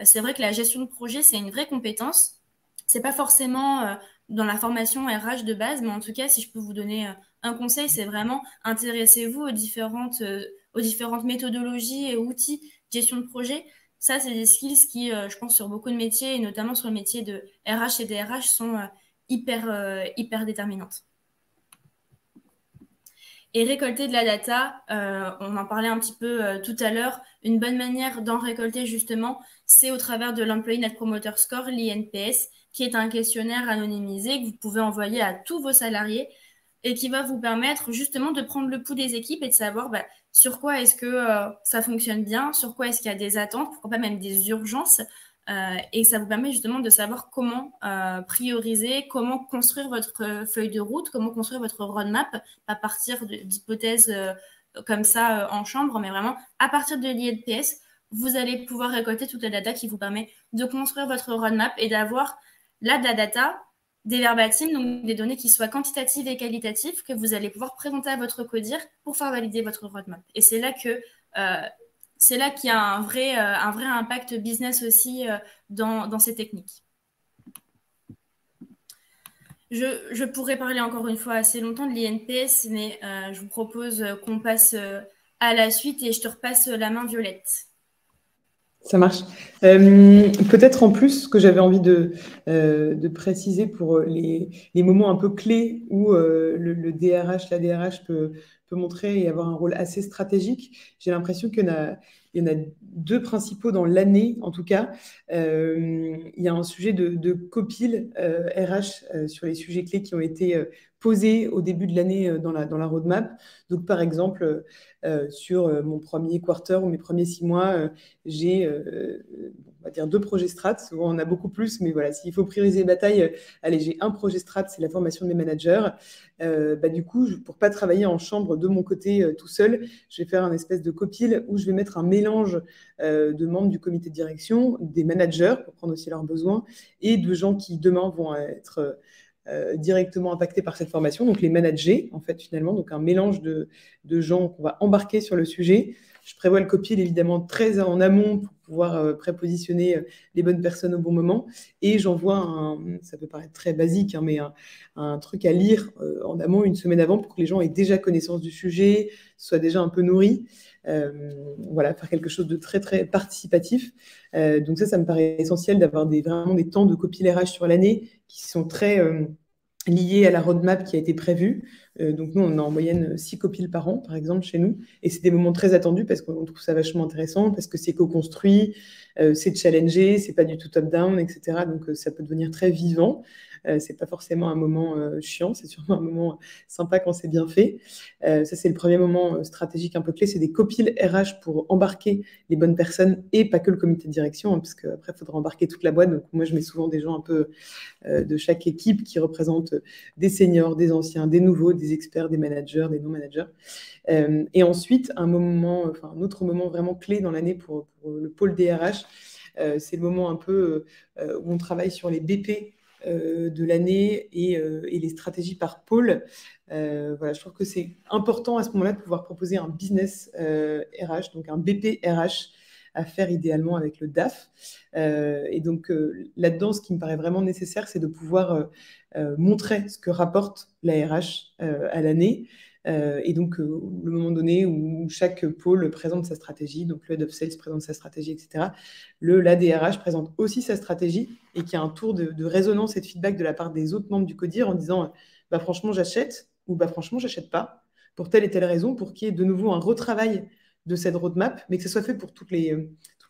C'est vrai que la gestion de projet, c'est une vraie compétence. C'est pas forcément dans la formation RH de base, mais en tout cas, si je peux vous donner un conseil, c'est vraiment intéressez-vous aux différentes méthodologies et outils de gestion de projet. Ça, c'est des skills qui, je pense, sur beaucoup de métiers, et notamment sur le métier de RH et DRH, sont hyper déterminantes. Et récolter de la data, on en parlait un petit peu tout à l'heure, une bonne manière d'en récolter justement, c'est au travers de l'Employee Net Promoter Score, l'INPS, qui est un questionnaire anonymisé que vous pouvez envoyer à tous vos salariés et qui va vous permettre justement de prendre le pouls des équipes et de savoir sur quoi est-ce que ça fonctionne bien, sur quoi est-ce qu'il y a des attentes, pourquoi pas même des urgences. Et ça vous permet justement de savoir comment prioriser, comment construire votre feuille de route, comment construire votre roadmap, à partir d'hypothèses comme ça en chambre, mais vraiment à partir de l'INPS, vous allez pouvoir récolter toute la data qui vous permet de construire votre roadmap et d'avoir là de la data, des verbatims, donc des données qui soient quantitatives et qualitatives, que vous allez pouvoir présenter à votre codir pour faire valider votre roadmap. Et c'est là que qu'il y a un vrai impact business aussi dans ces techniques. Je pourrais parler encore une fois assez longtemps de l'INPS, mais je vous propose qu'on passe à la suite et je te repasse la main, Violette. Ça marche. Peut-être en plus, ce que j'avais envie de préciser pour les moments un peu clés où le DRH, la DRH peut montrer et avoir un rôle assez stratégique. J'ai l'impression qu'il y en a deux principaux dans l'année, en tout cas. Il y a un sujet de copil RH sur les sujets clés qui ont été posés au début de l'année dans la roadmap. Donc, par exemple, sur mon premier quarter ou mes premiers 6 mois, j'ai, on va dire, 2 projets strat. Souvent, on en a beaucoup plus, mais voilà, s'il faut prioriser bataille, allez, j'ai un projet strat, c'est la formation de mes managers. Du coup, pour ne pas travailler en chambre de mon côté tout seul, je vais faire un espèce de copil où je vais mettre un mélange de membres du comité de direction, des managers pour prendre aussi leurs besoins, et de gens qui demain vont être directement impactés par cette formation, donc les managers, en fait, finalement, donc un mélange de gens qu'on va embarquer sur le sujet. Je prévois le copil, évidemment, très en amont pour pouvoir prépositionner les bonnes personnes au bon moment. Et j'envoie ça peut paraître très basique, mais un truc à lire en amont, une semaine avant, pour que les gens aient déjà connaissance du sujet, soient déjà un peu nourris. Voilà, faire quelque chose de très, très participatif. Donc ça me paraît essentiel d'avoir vraiment des temps de copilérage sur l'année qui sont très liés à la roadmap qui a été prévue. Donc nous, on a en moyenne 6 copiles par an, par exemple, chez nous. Et c'est des moments très attendus parce qu'on trouve ça vachement intéressant, parce que c'est co-construit, c'est challengé, c'est pas du tout top-down, etc. Donc ça peut devenir très vivant. C'est pas forcément un moment chiant, c'est sûrement un moment sympa quand c'est bien fait. Ça, c'est le premier moment stratégique un peu clé. C'est des copiles RH pour embarquer les bonnes personnes et pas que le comité de direction, hein, parce qu'après, il faudra embarquer toute la boîte. Donc, moi, je mets souvent des gens un peu de chaque équipe qui représentent des seniors, des anciens, des nouveaux, des experts, des managers, des non-managers. Et ensuite, un autre moment vraiment clé dans l'année pour le pôle DRH, c'est le moment un peu où on travaille sur les BP de l'année et les stratégies par pôle. Voilà, je trouve que c'est important à ce moment-là de pouvoir proposer un business RH, donc un BP RH à faire idéalement avec le DAF. Et donc là-dedans, ce qui me paraît vraiment nécessaire, c'est de pouvoir montrer ce que rapporte la RH à l'année. Et donc, le moment donné où chaque pôle présente sa stratégie, donc le Head of Sales présente sa stratégie, etc., l'ADRH présente aussi sa stratégie et qu'il y a un tour de résonance et de feedback de la part des autres membres du CODIR en disant bah, franchement, j'achète ou bah, franchement, j'achète pas pour telle et telle raison, pour qu'il y ait de nouveau un retravail de cette roadmap, mais que ce soit fait pour toutes les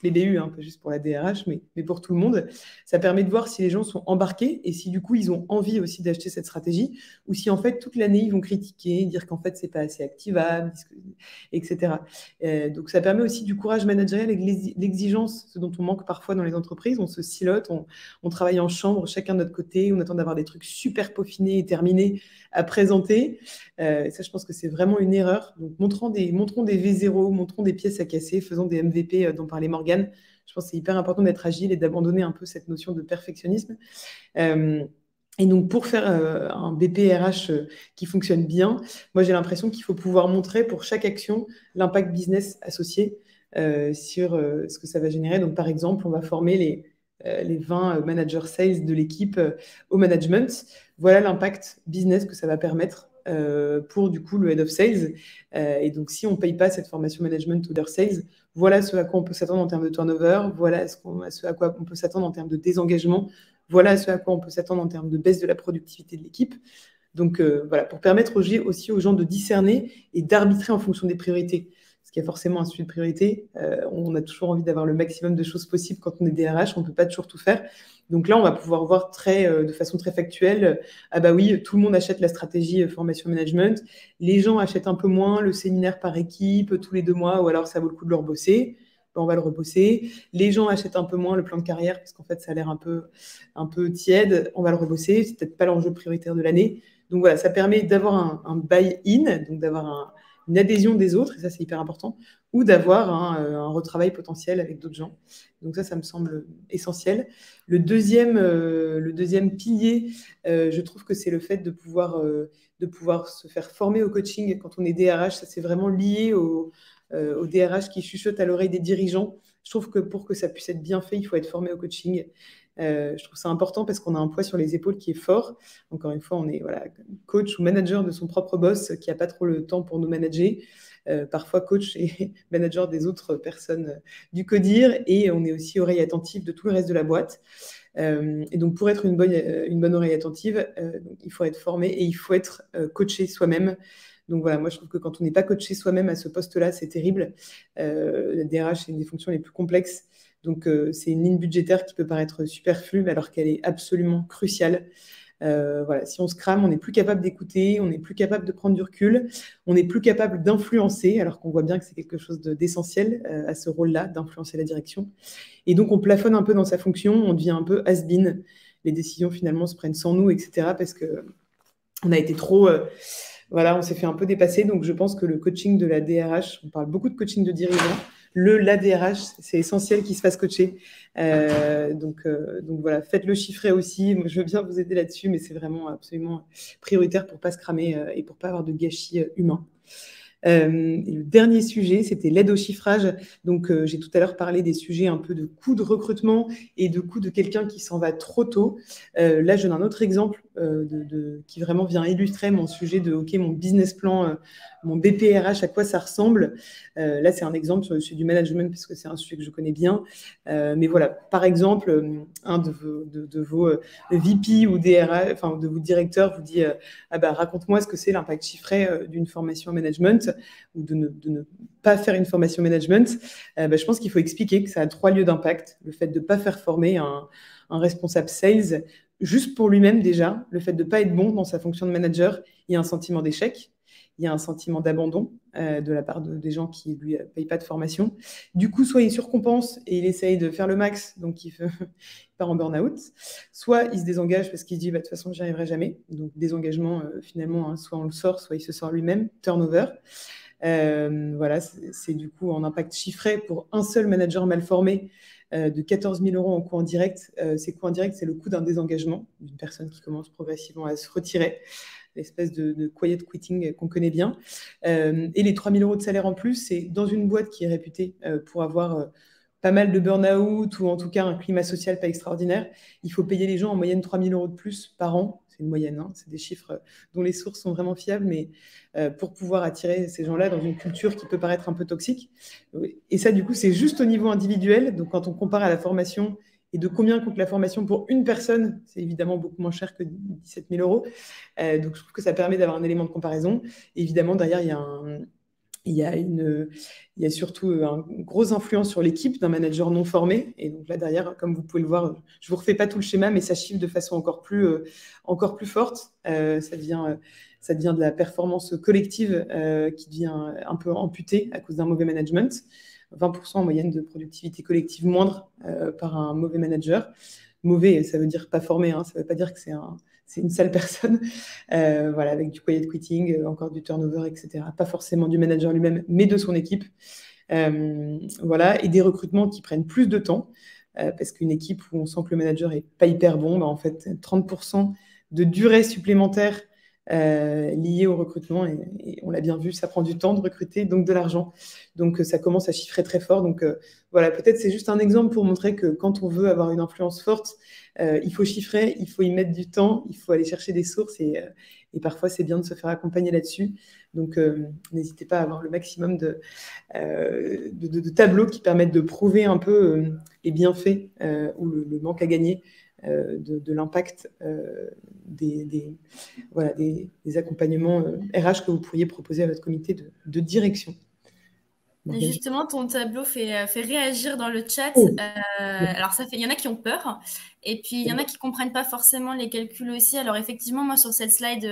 BU, hein, pas juste pour la DRH, mais pour tout le monde. Ça permet de voir si les gens sont embarqués et si du coup ils ont envie aussi d'acheter cette stratégie ou si en fait toute l'année ils vont critiquer, dire qu'en fait c'est pas assez activable, etc. Donc ça permet aussi du courage managérial et de l'exigence, ce dont on manque parfois dans les entreprises. On se silote, on travaille en chambre, chacun de notre côté, on attend d'avoir des trucs super peaufinés et terminés à présenter. Ça, je pense que c'est vraiment une erreur. Donc montrons des V0, montrons des pièces à casser, faisons des MVP dont parlait Morgane. Je pense que c'est hyper important d'être agile et d'abandonner un peu cette notion de perfectionnisme. Et donc, pour faire un BPRH qui fonctionne bien, moi, j'ai l'impression qu'il faut pouvoir montrer pour chaque action l'impact business associé sur ce que ça va générer. Donc, par exemple, on va former les 20 managers sales de l'équipe au management. Voilà l'impact business que ça va permettre pour du coup le Head of Sales. Et donc, si on ne paye pas cette formation management ou sales, voilà ce à quoi on peut s'attendre en termes de turnover, voilà ce à quoi on peut s'attendre en termes de désengagement, voilà ce à quoi on peut s'attendre en termes de baisse de la productivité de l'équipe. Donc, voilà, pour permettre aussi aux gens de discerner et d'arbitrer en fonction des priorités. Parce qu'il y a forcément un sujet de priorité. On a toujours envie d'avoir le maximum de choses possibles quand on est DRH. On ne peut pas toujours tout faire. Donc là, on va pouvoir voir de façon très factuelle, ah bah oui, tout le monde achète la stratégie formation management. Les gens achètent un peu moins le séminaire par équipe tous les 2 mois, ou alors ça vaut le coup de le rebosser. On va le rebosser. Les gens achètent un peu moins le plan de carrière parce qu'en fait, ça a l'air un peu tiède. On va le rebosser. C'est peut-être pas l'enjeu prioritaire de l'année. Donc voilà, ça permet d'avoir un buy-in, donc d'avoir une adhésion des autres, et ça, c'est hyper important, ou d'avoir un retravail potentiel avec d'autres gens. Donc ça me semble essentiel. Le deuxième pilier, je trouve que c'est le fait de pouvoir se faire former au coaching quand on est DRH. Ça, c'est vraiment lié au DRH qui chuchote à l'oreille des dirigeants. Je trouve que pour que ça puisse être bien fait, il faut être formé au coaching. Je trouve ça important parce qu'on a un poids sur les épaules qui est fort. Encore une fois, on est coach ou manager de son propre boss qui n'a pas trop le temps pour nous manager. Parfois coach et manager des autres personnes du CODIR, et on est aussi oreille attentive de tout le reste de la boîte. Et donc, pour être une bonne oreille attentive, il faut être formé et il faut être coaché soi-même. Donc voilà, moi je trouve que quand on n'est pas coaché soi-même à ce poste-là, c'est terrible. La DRH, c'est une des fonctions les plus complexes. Donc c'est une ligne budgétaire qui peut paraître superflue, alors qu'elle est absolument cruciale. Voilà, si on se crame, on n'est plus capable d'écouter, on n'est plus capable de prendre du recul, on n'est plus capable d'influencer, alors qu'on voit bien que c'est quelque chose d'essentiel à ce rôle-là, d'influencer la direction. Et donc on plafonne un peu dans sa fonction, on devient un peu has-been. Les décisions finalement se prennent sans nous, etc. Parce qu'on a été trop... voilà, on s'est fait un peu dépasser. Donc je pense que le coaching de la DRH, on parle beaucoup de coaching de dirigeants, l'ADRH, c'est essentiel qu'il se fasse coacher. Donc voilà, faites-le chiffrer aussi. Moi, je veux bien vous aider là-dessus, mais c'est vraiment absolument prioritaire pour ne pas se cramer et pour ne pas avoir de gâchis humain. Et le dernier sujet, c'était l'aide au chiffrage. Donc, j'ai tout à l'heure parlé des sujets un peu de coût de recrutement et de coût de quelqu'un qui s'en va trop tôt. Là, je donne un autre exemple qui vraiment vient illustrer mon sujet de OK, mon business plan, mon BPRH, à quoi ça ressemble. Là, c'est un exemple sur le sujet du management parce que c'est un sujet que je connais bien. Mais voilà, par exemple, un de vos VP ou DRH, enfin de vos directeurs vous dit raconte-moi ce que c'est l'impact chiffré d'une formation en management ou de ne pas faire une formation management. Je pense qu'il faut expliquer que ça a 3 lieux d'impact. Le fait de ne pas faire former un responsable sales, juste pour lui-même déjà, le fait de ne pas être bon dans sa fonction de manager, il y a un sentiment d'échec, il y a un sentiment d'abandon de la part des gens qui ne lui payent pas de formation. Du coup, soit il surcompense et il essaye de faire le max, donc il part en burn-out, soit il se désengage parce qu'il se dit de toute façon, j'y arriverai jamais. Donc désengagement, finalement, hein, soit on le sort, soit il se sort lui-même, turnover. Voilà, c'est du coup en impact chiffré pour un seul manager mal formé de 14 000 € en coût indirect. Ces coûts indirects, c'est le coût d'un désengagement d'une personne qui commence progressivement à se retirer, l'espèce de quiet quitting qu'on connaît bien. Et les 3 000 € de salaire en plus, c'est dans une boîte qui est réputée pour avoir pas mal de burn-out ou en tout cas un climat social pas extraordinaire. Il faut payer les gens en moyenne 3 000 € de plus par an. C'est une moyenne, hein. C'est des chiffres dont les sources sont vraiment fiables, mais pour pouvoir attirer ces gens-là dans une culture qui peut paraître un peu toxique. Et ça, du coup, c'est juste au niveau individuel. Donc, quand on compare à la formation et de combien coûte la formation pour une personne, c'est évidemment beaucoup moins cher que 17 000 €. Donc, je trouve que ça permet d'avoir un élément de comparaison. Et évidemment, derrière, il y a surtout une grosse influence sur l'équipe d'un manager non formé. Et donc là, derrière, comme vous pouvez le voir, je ne vous refais pas tout le schéma, mais ça chiffre de façon encore plus forte. Ça devient de la performance collective qui devient un peu amputée à cause d'un mauvais management. 20% en moyenne de productivité collective moindre par un mauvais manager. Mauvais, ça veut dire pas formé, hein, ça ne veut pas dire que c'est une sale personne. Voilà, avec du quiet quitting, encore du turnover, etc. Pas forcément du manager lui-même, mais de son équipe. Voilà, et des recrutements qui prennent plus de temps, parce qu'une équipe où on sent que le manager est pas hyper bon, en fait, 30% de durée supplémentaire liée au recrutement, et on l'a bien vu, ça prend du temps de recruter, donc de l'argent. Donc ça commence à chiffrer très fort. Donc voilà, peut-être c'est juste un exemple pour montrer que quand on veut avoir une influence forte, il faut chiffrer, il faut y mettre du temps, il faut aller chercher des sources, et parfois c'est bien de se faire accompagner là-dessus. Donc n'hésitez pas à avoir le maximum de tableaux qui permettent de prouver un peu les bienfaits ou le manque à gagner de l'impact des accompagnements RH que vous pourriez proposer à votre comité de direction. Justement, ton tableau fait réagir dans le chat. Oh. Alors, il y en a qui ont peur, et puis il y en a qui ne comprennent pas forcément les calculs aussi. Alors, effectivement, moi, sur cette slide,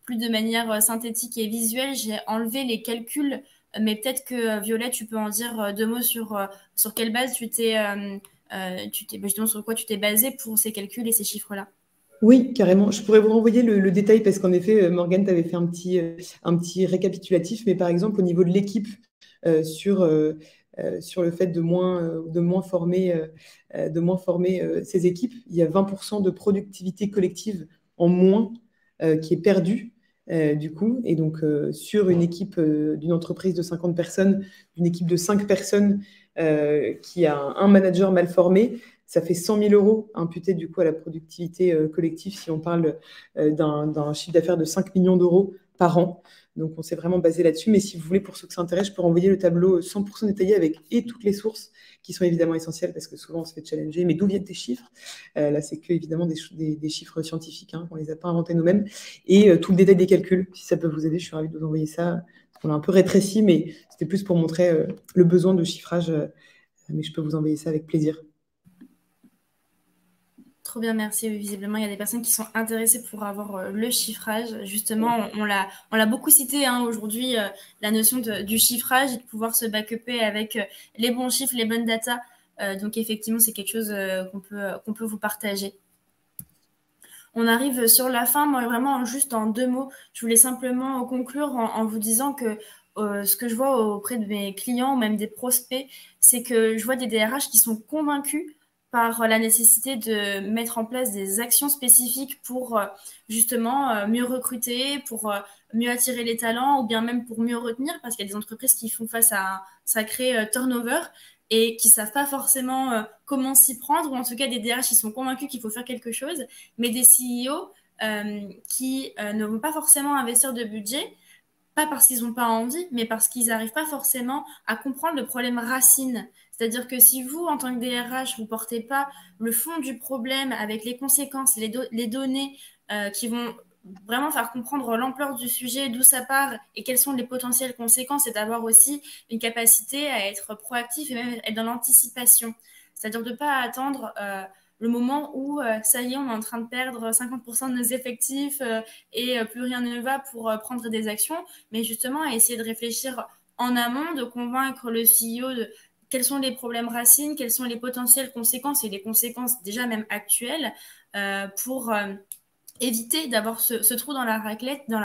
plus de manière synthétique et visuelle, j'ai enlevé les calculs, mais peut-être que Violette, tu peux en dire deux mots sur quelle base justement sur quoi tu t'es basé pour ces calculs et ces chiffres-là. Oui, carrément. Je pourrais vous renvoyer le détail parce qu'en effet, Morgane t'avait fait un petit récapitulatif, mais par exemple, au niveau de l'équipe, sur le fait de moins former ces équipes, il y a 20% de productivité collective en moins qui est perdue. Du coup, et donc sur une équipe d'une entreprise de 50 personnes, une équipe de 5 personnes qui a un manager mal formé, ça fait 100 000 € imputés du coup à la productivité collective si on parle d'un chiffre d'affaires de 5 millions d'euros par an. Donc on s'est vraiment basé là-dessus. Mais si vous voulez, pour ceux que ça intéresse, je peux renvoyer le tableau 100% détaillé avec toutes les sources qui sont évidemment essentielles parce que souvent on se fait challenger. Mais d'où viennent tes chiffres? Là, c'est que évidemment des chiffres scientifiques. Hein, on ne les a pas inventés nous-mêmes. Et tout le détail des calculs. Si ça peut vous aider, je suis ravie de vous envoyer ça. On a un peu rétréci, mais c'était plus pour montrer le besoin de chiffrage. Mais je peux vous envoyer ça avec plaisir. Trop bien, merci. Visiblement, il y a des personnes qui sont intéressées pour avoir le chiffrage. Justement, on l'a beaucoup cité aujourd'hui, la notion du chiffrage et de pouvoir se backuper avec les bons chiffres, les bonnes datas. Donc, effectivement, c'est quelque chose qu'on peut vous partager. On arrive sur la fin. Moi, vraiment, juste en deux mots, je voulais simplement conclure en vous disant que ce que je vois auprès de mes clients ou même des prospects, c'est que je vois des DRH qui sont convaincus par la nécessité de mettre en place des actions spécifiques pour justement mieux recruter, pour mieux attirer les talents ou bien même pour mieux retenir, parce qu'il y a des entreprises qui font face à un sacré turnover et qui ne savent pas forcément comment s'y prendre, ou en tout cas des DRH qui sont convaincus qu'il faut faire quelque chose, mais des CEO qui ne vont pas forcément investir de budget, pas parce qu'ils n'ont pas envie, mais parce qu'ils n'arrivent pas forcément à comprendre le problème racine. C'est-à-dire que si vous, en tant que DRH, vous ne portez pas le fond du problème avec les conséquences, les données qui vont vraiment faire comprendre l'ampleur du sujet, d'où ça part et quelles sont les potentielles conséquences, et d'avoir aussi une capacité à être proactif et même être dans l'anticipation. C'est-à-dire de ne pas attendre le moment où, ça y est, on est en train de perdre 50% de nos effectifs et plus rien ne va pour prendre des actions, mais justement à essayer de réfléchir en amont, de convaincre le CEO de quels sont les problèmes racines, quelles sont les potentielles conséquences et les conséquences déjà même actuelles pour éviter d'avoir ce trou dans la raclette, non,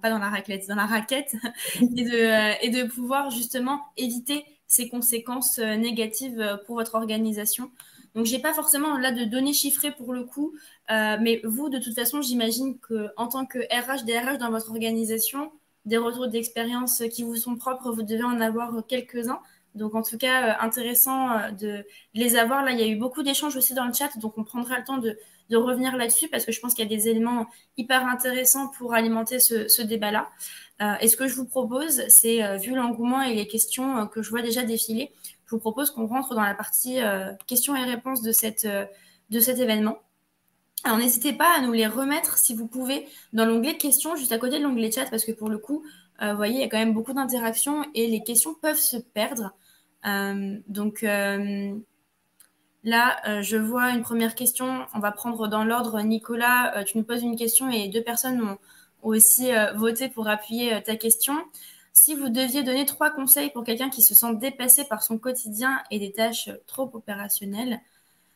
pas dans la raclette, dans la raquette, et de pouvoir justement éviter ces conséquences négatives pour votre organisation. Donc, j'ai pas forcément là de données chiffrées pour le coup, mais vous, de toute façon, j'imagine qu'en tant que RH, DRH dans votre organisation, des retours d'expérience qui vous sont propres, vous devez en avoir quelques-uns. Donc, en tout cas, intéressant de les avoir. Là, il y a eu beaucoup d'échanges aussi dans le chat, donc on prendra le temps de revenir là-dessus parce que je pense qu'il y a des éléments hyper intéressants pour alimenter ce débat-là. Et ce que je vous propose, c'est, vu l'engouement et les questions que je vois déjà défiler, je vous propose qu'on rentre dans la partie questions et réponses de cet événement. Alors, n'hésitez pas à nous les remettre, si vous pouvez, dans l'onglet questions, juste à côté de l'onglet chat, parce que pour le coup, vous voyez, il y a quand même beaucoup d'interactions et les questions peuvent se perdre. Là, je vois une première question. On va prendre dans l'ordre. Nicolas, tu nous poses une question et 2 personnes ont aussi voté pour appuyer ta question. Si vous deviez donner 3 conseils pour quelqu'un qui se sent dépassé par son quotidien et des tâches trop opérationnelles,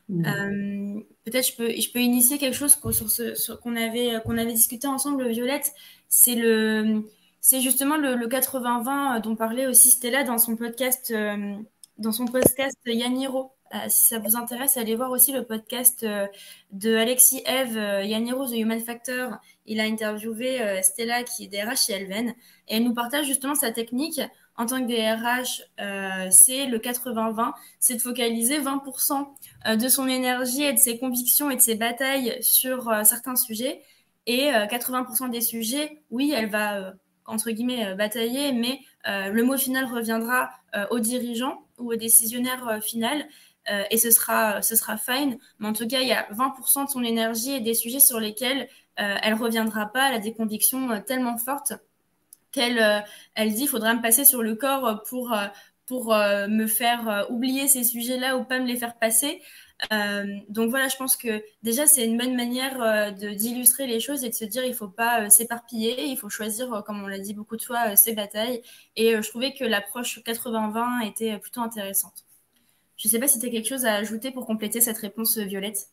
peut-être je peux initier quelque chose qu'on avait discuté ensemble, Violette. C'est justement le 80-20 dont parlait aussi Stella dans son podcast Yaniro. Si ça vous intéresse, allez voir aussi le podcast de Alexis Eve, Yaniro, The Human Factor. Il a interviewé Stella, qui est DRH chez Elven, et elle nous partage justement sa technique. En tant que DRH, c'est le 80-20, c'est de focaliser 20% de son énergie et de ses convictions et de ses batailles sur certains sujets. Et 80% des sujets, oui, elle va, entre guillemets, batailler, mais le mot final reviendra aux dirigeants ou aux décisionnaires final. Et ce sera fine. Mais en tout cas, il y a 20% de son énergie et des sujets sur lesquels elle ne reviendra pas. Elle a des convictions tellement fortes qu'elle elle dit, il faudra me passer sur le corps pour me faire oublier ces sujets-là ou pas me les faire passer. Donc voilà, je pense que déjà, c'est une bonne manière d'illustrer les choses et de se dire, il ne faut pas s'éparpiller, il faut choisir, comme on l'a dit beaucoup de fois, ses batailles. Et je trouvais que l'approche 80-20 était plutôt intéressante. Je ne sais pas si tu as quelque chose à ajouter pour compléter cette réponse, Violette.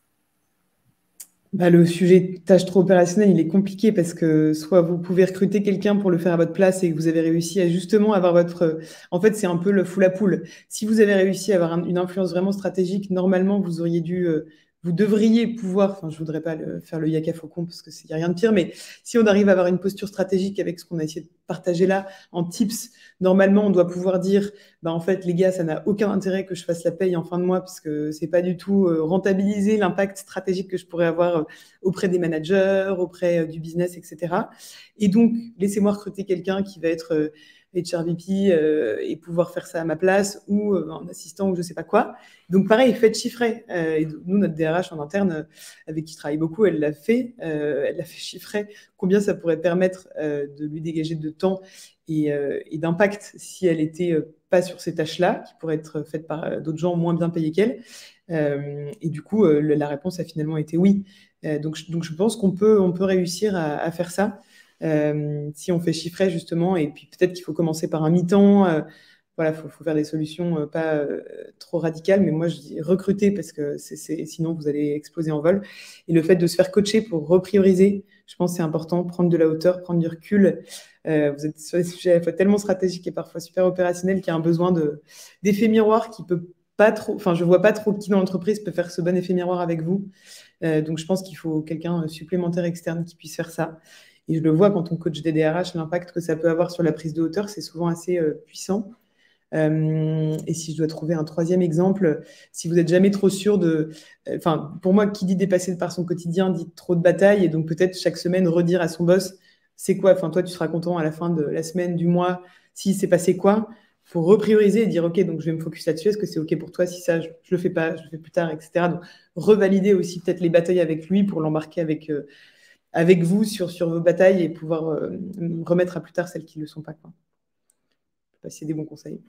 Le sujet tâche trop opérationnelle, il est compliqué parce que soit vous pouvez recruter quelqu'un pour le faire à votre place et que vous avez réussi à justement avoir votre... En fait, c'est un peu le fou la poule. Si vous avez réussi à avoir une influence vraiment stratégique, normalement, vous auriez dû... vous devriez pouvoir, enfin, je ne voudrais pas faire le yaka faucon parce qu'il n'y a rien de pire, mais si on arrive à avoir une posture stratégique avec ce qu'on a essayé de partager là en tips, normalement, on doit pouvoir dire, en fait, les gars, ça n'a aucun intérêt que je fasse la paye en fin de mois parce que c'est pas du tout rentabiliser l'impact stratégique que je pourrais avoir auprès des managers, auprès du business, etc. Et donc, laissez-moi recruter quelqu'un qui va être HRVP et pouvoir faire ça à ma place ou un assistant ou je sais pas quoi. Donc pareil, faites chiffrer. Et nous, notre DRH en interne, avec qui je travaille beaucoup, elle l'a fait chiffrer combien ça pourrait permettre de lui dégager de temps et d'impact si elle était pas sur ces tâches-là, qui pourraient être faites par d'autres gens moins bien payés qu'elle. Et du coup, la réponse a finalement été oui. Donc je pense qu'on peut réussir à faire ça. Si on fait chiffrer justement, et puis peut-être qu'il faut commencer par un mi-temps. Voilà, faut faire des solutions pas trop radicales, mais moi je dis recruter parce que sinon vous allez exploser en vol. Et le fait de se faire coacher pour reprioriser, je pense que c'est important, prendre de la hauteur, prendre du recul. Vous êtes sur des sujets à la fois tellement stratégiques et parfois super opérationnels qu'il y a un besoin d'effet miroir qui peut pas trop, enfin je vois pas trop qui dans l'entreprise peut faire ce bon effet miroir avec vous. Donc je pense qu'il faut quelqu'un supplémentaire externe qui puisse faire ça. Et je le vois quand on coach des DRH, l'impact que ça peut avoir sur la prise de hauteur, c'est souvent assez puissant. Et si je dois trouver un troisième exemple, si vous n'êtes jamais trop sûr pour moi, qui dit dépasser par son quotidien dit trop de bataille, et donc peut-être chaque semaine redire à son boss, c'est quoi, toi tu seras content à la fin de la semaine, du mois, si c'est passé quoi. Il faut reprioriser et dire, ok, donc je vais me focus là-dessus, est-ce que c'est ok pour toi si ça, je le fais pas, je le fais plus tard, etc. Donc revalider aussi peut-être les batailles avec lui pour l'embarquer avec vous sur vos batailles et pouvoir remettre à plus tard celles qui ne le sont pas. Passer des bons conseils.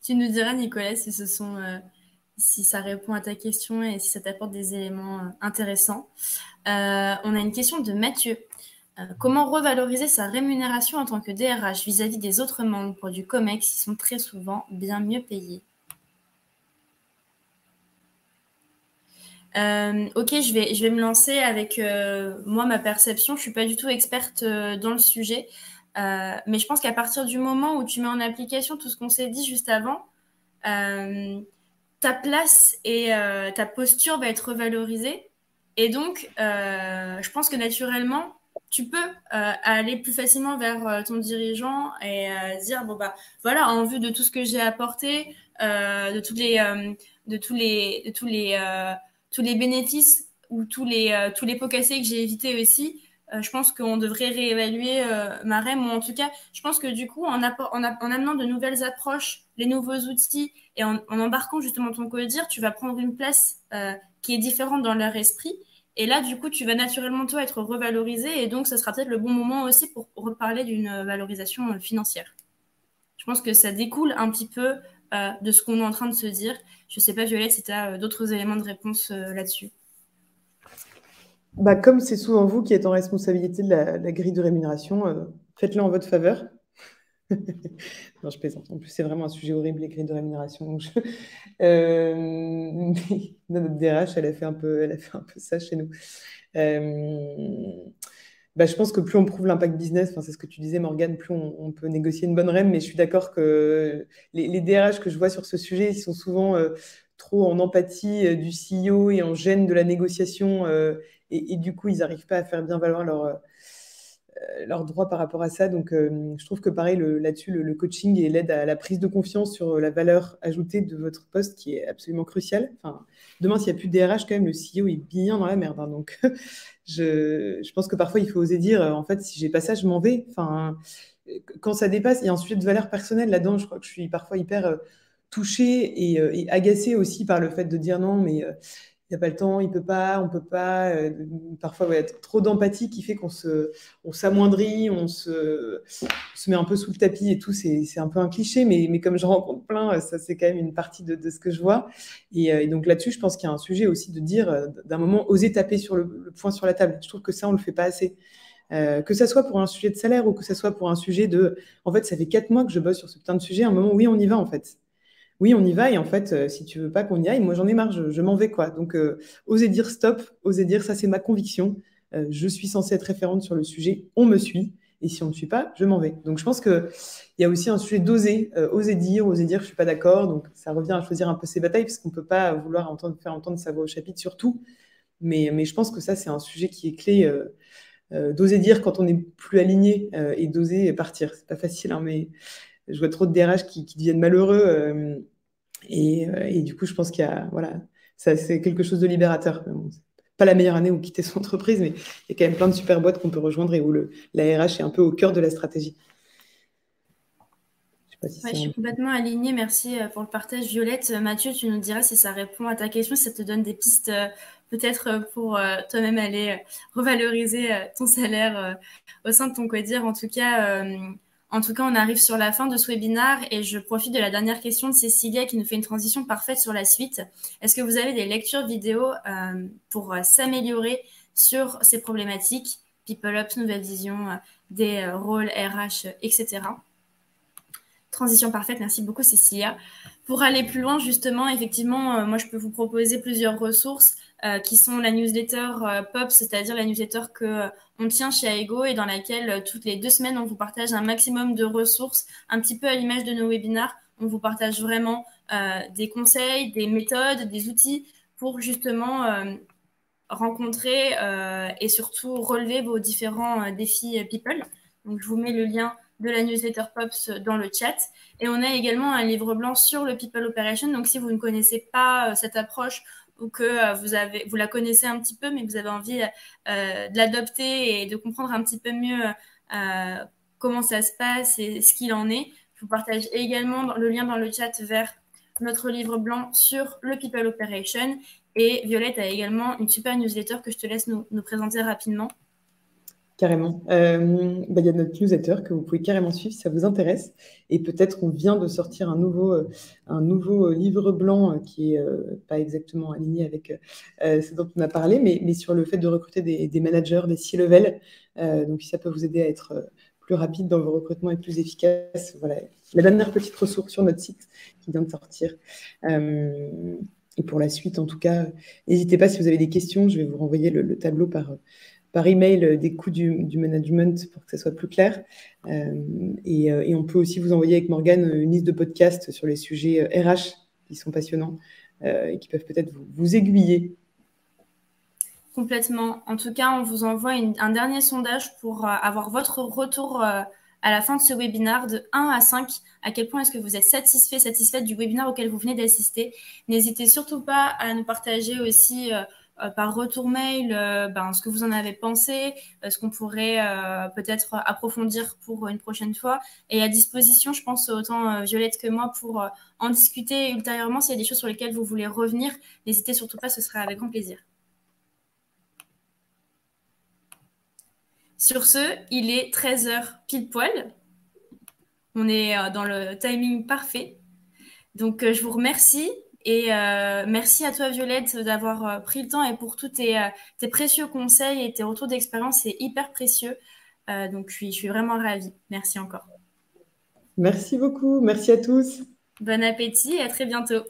Tu nous diras, Nicolas, si ça répond à ta question et si ça t'apporte des éléments intéressants. On a une question de Mathieu. Comment revaloriser sa rémunération en tant que DRH vis-à-vis des autres membres du COMEX qui sont très souvent bien mieux payés? Ok, je vais me lancer avec moi, ma perception. Je ne suis pas du tout experte dans le sujet, mais je pense qu'à partir du moment où tu mets en application tout ce qu'on s'est dit juste avant, ta place et ta posture va être revalorisée. Et donc, je pense que naturellement, tu peux aller plus facilement vers ton dirigeant et dire, bon, bah, voilà, en vue de tout ce que j'ai apporté, de tous les bénéfices ou tous les pots cassés que j'ai évités aussi, je pense qu'on devrait réévaluer ma REM, ou en tout cas, je pense que du coup, en amenant de nouvelles approches, les nouveaux outils, et en embarquant justement ton codir, tu vas prendre une place qui est différente dans leur esprit. Et là, du coup, tu vas naturellement, toi, être revalorisé. Et donc, ça sera peut-être le bon moment aussi pour reparler d'une valorisation financière. Je pense que ça découle un petit peu de ce qu'on est en train de se dire. Je ne sais pas, Violette, si tu as d'autres éléments de réponse là-dessus. Bah, comme c'est souvent vous qui êtes en responsabilité de la grille de rémunération, faites-le en votre faveur. Non, je plaisante. En plus, c'est vraiment un sujet horrible, les grilles de rémunération. Mais notre DRH, elle a fait un peu ça chez nous. Bah, je pense que plus on prouve l'impact business, c'est ce que tu disais, Morgane, plus on peut négocier une bonne REM. Mais je suis d'accord que les DRH que je vois sur ce sujet, ils sont souvent trop en empathie du CEO et en gêne de la négociation. Et du coup, ils n'arrivent pas à faire bien valoir leurs droits par rapport à ça. Donc, je trouve que pareil, là-dessus, le coaching et l'aide à la prise de confiance sur la valeur ajoutée de votre poste qui est absolument crucial. Enfin, demain, s'il n'y a plus de DRH, quand même, le CEO est bien dans la merde. Hein. Donc, je pense que parfois, il faut oser dire, en fait, si j'ai pas ça, je m'en vais. Enfin, quand ça dépasse, il y a un sujet de valeur personnelle là-dedans. Je crois que je suis parfois hyper touchée et agacée aussi par le fait de dire non, mais il n'y a pas le temps, il peut pas, on peut pas. Parfois, ouais, trop d'empathie qui fait on s'amoindrit, on se met un peu sous le tapis et tout. C'est un peu un cliché, mais comme je rencontre plein, ça c'est quand même une partie de ce que je vois. Et donc là-dessus, je pense qu'il y a un sujet aussi de dire, d'un moment, oser taper sur le poing sur la table. Je trouve que ça, on le fait pas assez. Que ça soit pour un sujet de salaire ou que ça soit pour un sujet en fait, ça fait 4 mois que je bosse sur ce putain de sujet. À un moment, oui, on y va en fait. Oui, on y va. Et en fait, si tu veux pas qu'on y aille, moi, j'en ai marre, je m'en vais, quoi. Donc, oser dire stop, oser dire ça, c'est ma conviction. Je suis censée être référente sur le sujet, on me suit. Et si on ne me suit pas, je m'en vais. Donc, je pense qu'il y a aussi un sujet d'oser, oser dire, je suis pas d'accord. Donc, ça revient à choisir un peu ses batailles, parce qu'on peut pas vouloir faire entendre sa voix au chapitre sur tout. Mais je pense que ça, c'est un sujet qui est clé, d'oser dire quand on n'est plus aligné et d'oser partir. C'est pas facile, hein, mais je vois trop de DRH qui deviennent malheureux. Et du coup, je pense qu'il y a, voilà, ça, c'est quelque chose de libérateur. Bon, c'est pas la meilleure année où quitter son entreprise, mais il y a quand même plein de super boîtes qu'on peut rejoindre et où la RH est un peu au cœur de la stratégie. Je sais pas si je suis complètement alignée. Merci pour le partage, Violette. Mathieu, tu nous diras si ça répond à ta question, si ça te donne des pistes peut-être pour toi-même aller revaloriser ton salaire au sein de ton codir. En tout cas, on arrive sur la fin de ce webinaire et je profite de la dernière question de Cécilia qui nous fait une transition parfaite sur la suite. Est-ce que vous avez des lectures vidéo pour s'améliorer sur ces problématiques, People Ops, nouvelle vision, des rôles RH, etc. Transition parfaite, merci beaucoup Cécilia. Pour aller plus loin, justement, effectivement, moi je peux vous proposer plusieurs ressources qui sont la newsletter POP, c'est-à-dire la newsletter qu'on tient chez Aego et dans laquelle toutes les 2 semaines, on vous partage un maximum de ressources, un petit peu à l'image de nos webinaires. On vous partage vraiment des conseils, des méthodes, des outils pour justement rencontrer et surtout relever vos différents défis People. Donc, je vous mets le lien de la newsletter POPS dans le chat. Et on a également un livre blanc sur le People Operation. Donc, si vous ne connaissez pas cette approche ou que vous la connaissez un petit peu, mais que vous avez envie de l'adopter et de comprendre un petit peu mieux comment ça se passe et ce qu'il en est, je vous partage également le lien dans le chat vers notre livre blanc sur le People Operation. Et Violette a également une super newsletter que je te laisse nous présenter rapidement. Carrément. Il y a notre newsletter que vous pouvez carrément suivre si ça vous intéresse. Et peut-être qu'on vient de sortir un nouveau livre blanc qui est pas exactement aligné avec ce dont on a parlé, mais sur le fait de recruter des managers, des C-level. Donc, si ça peut vous aider à être plus rapide dans vos recrutements et plus efficace, voilà, la dernière petite ressource sur notre site qui vient de sortir. Et pour la suite, en tout cas, n'hésitez pas si vous avez des questions, je vais vous renvoyer le tableau par email des coûts du management pour que ça soit plus clair. Et on peut aussi vous envoyer avec Morgane une liste de podcasts sur les sujets RH qui sont passionnants et qui peuvent peut-être vous aiguiller. Complètement. En tout cas, on vous envoie un dernier sondage pour avoir votre retour à la fin de ce webinaire de 1 à 5. À quel point est-ce que vous êtes satisfaite du webinaire auquel vous venez d'assister? N'hésitez surtout pas à nous partager aussi par retour mail ce que vous en avez pensé, ce qu'on pourrait peut-être approfondir pour une prochaine fois. Et à disposition, je pense, autant Violette que moi, pour en discuter ultérieurement. S'il y a des choses sur lesquelles vous voulez revenir, n'hésitez surtout pas, ce sera avec grand plaisir. Sur ce, il est 13h pile poil. On est dans le timing parfait. Donc, je vous remercie. Et merci à toi, Violette, d'avoir pris le temps et pour tous tes précieux conseils et tes retours d'expérience. C'est hyper précieux. Donc, je suis vraiment ravie. Merci encore. Merci beaucoup. Merci à tous. Bon appétit et à très bientôt.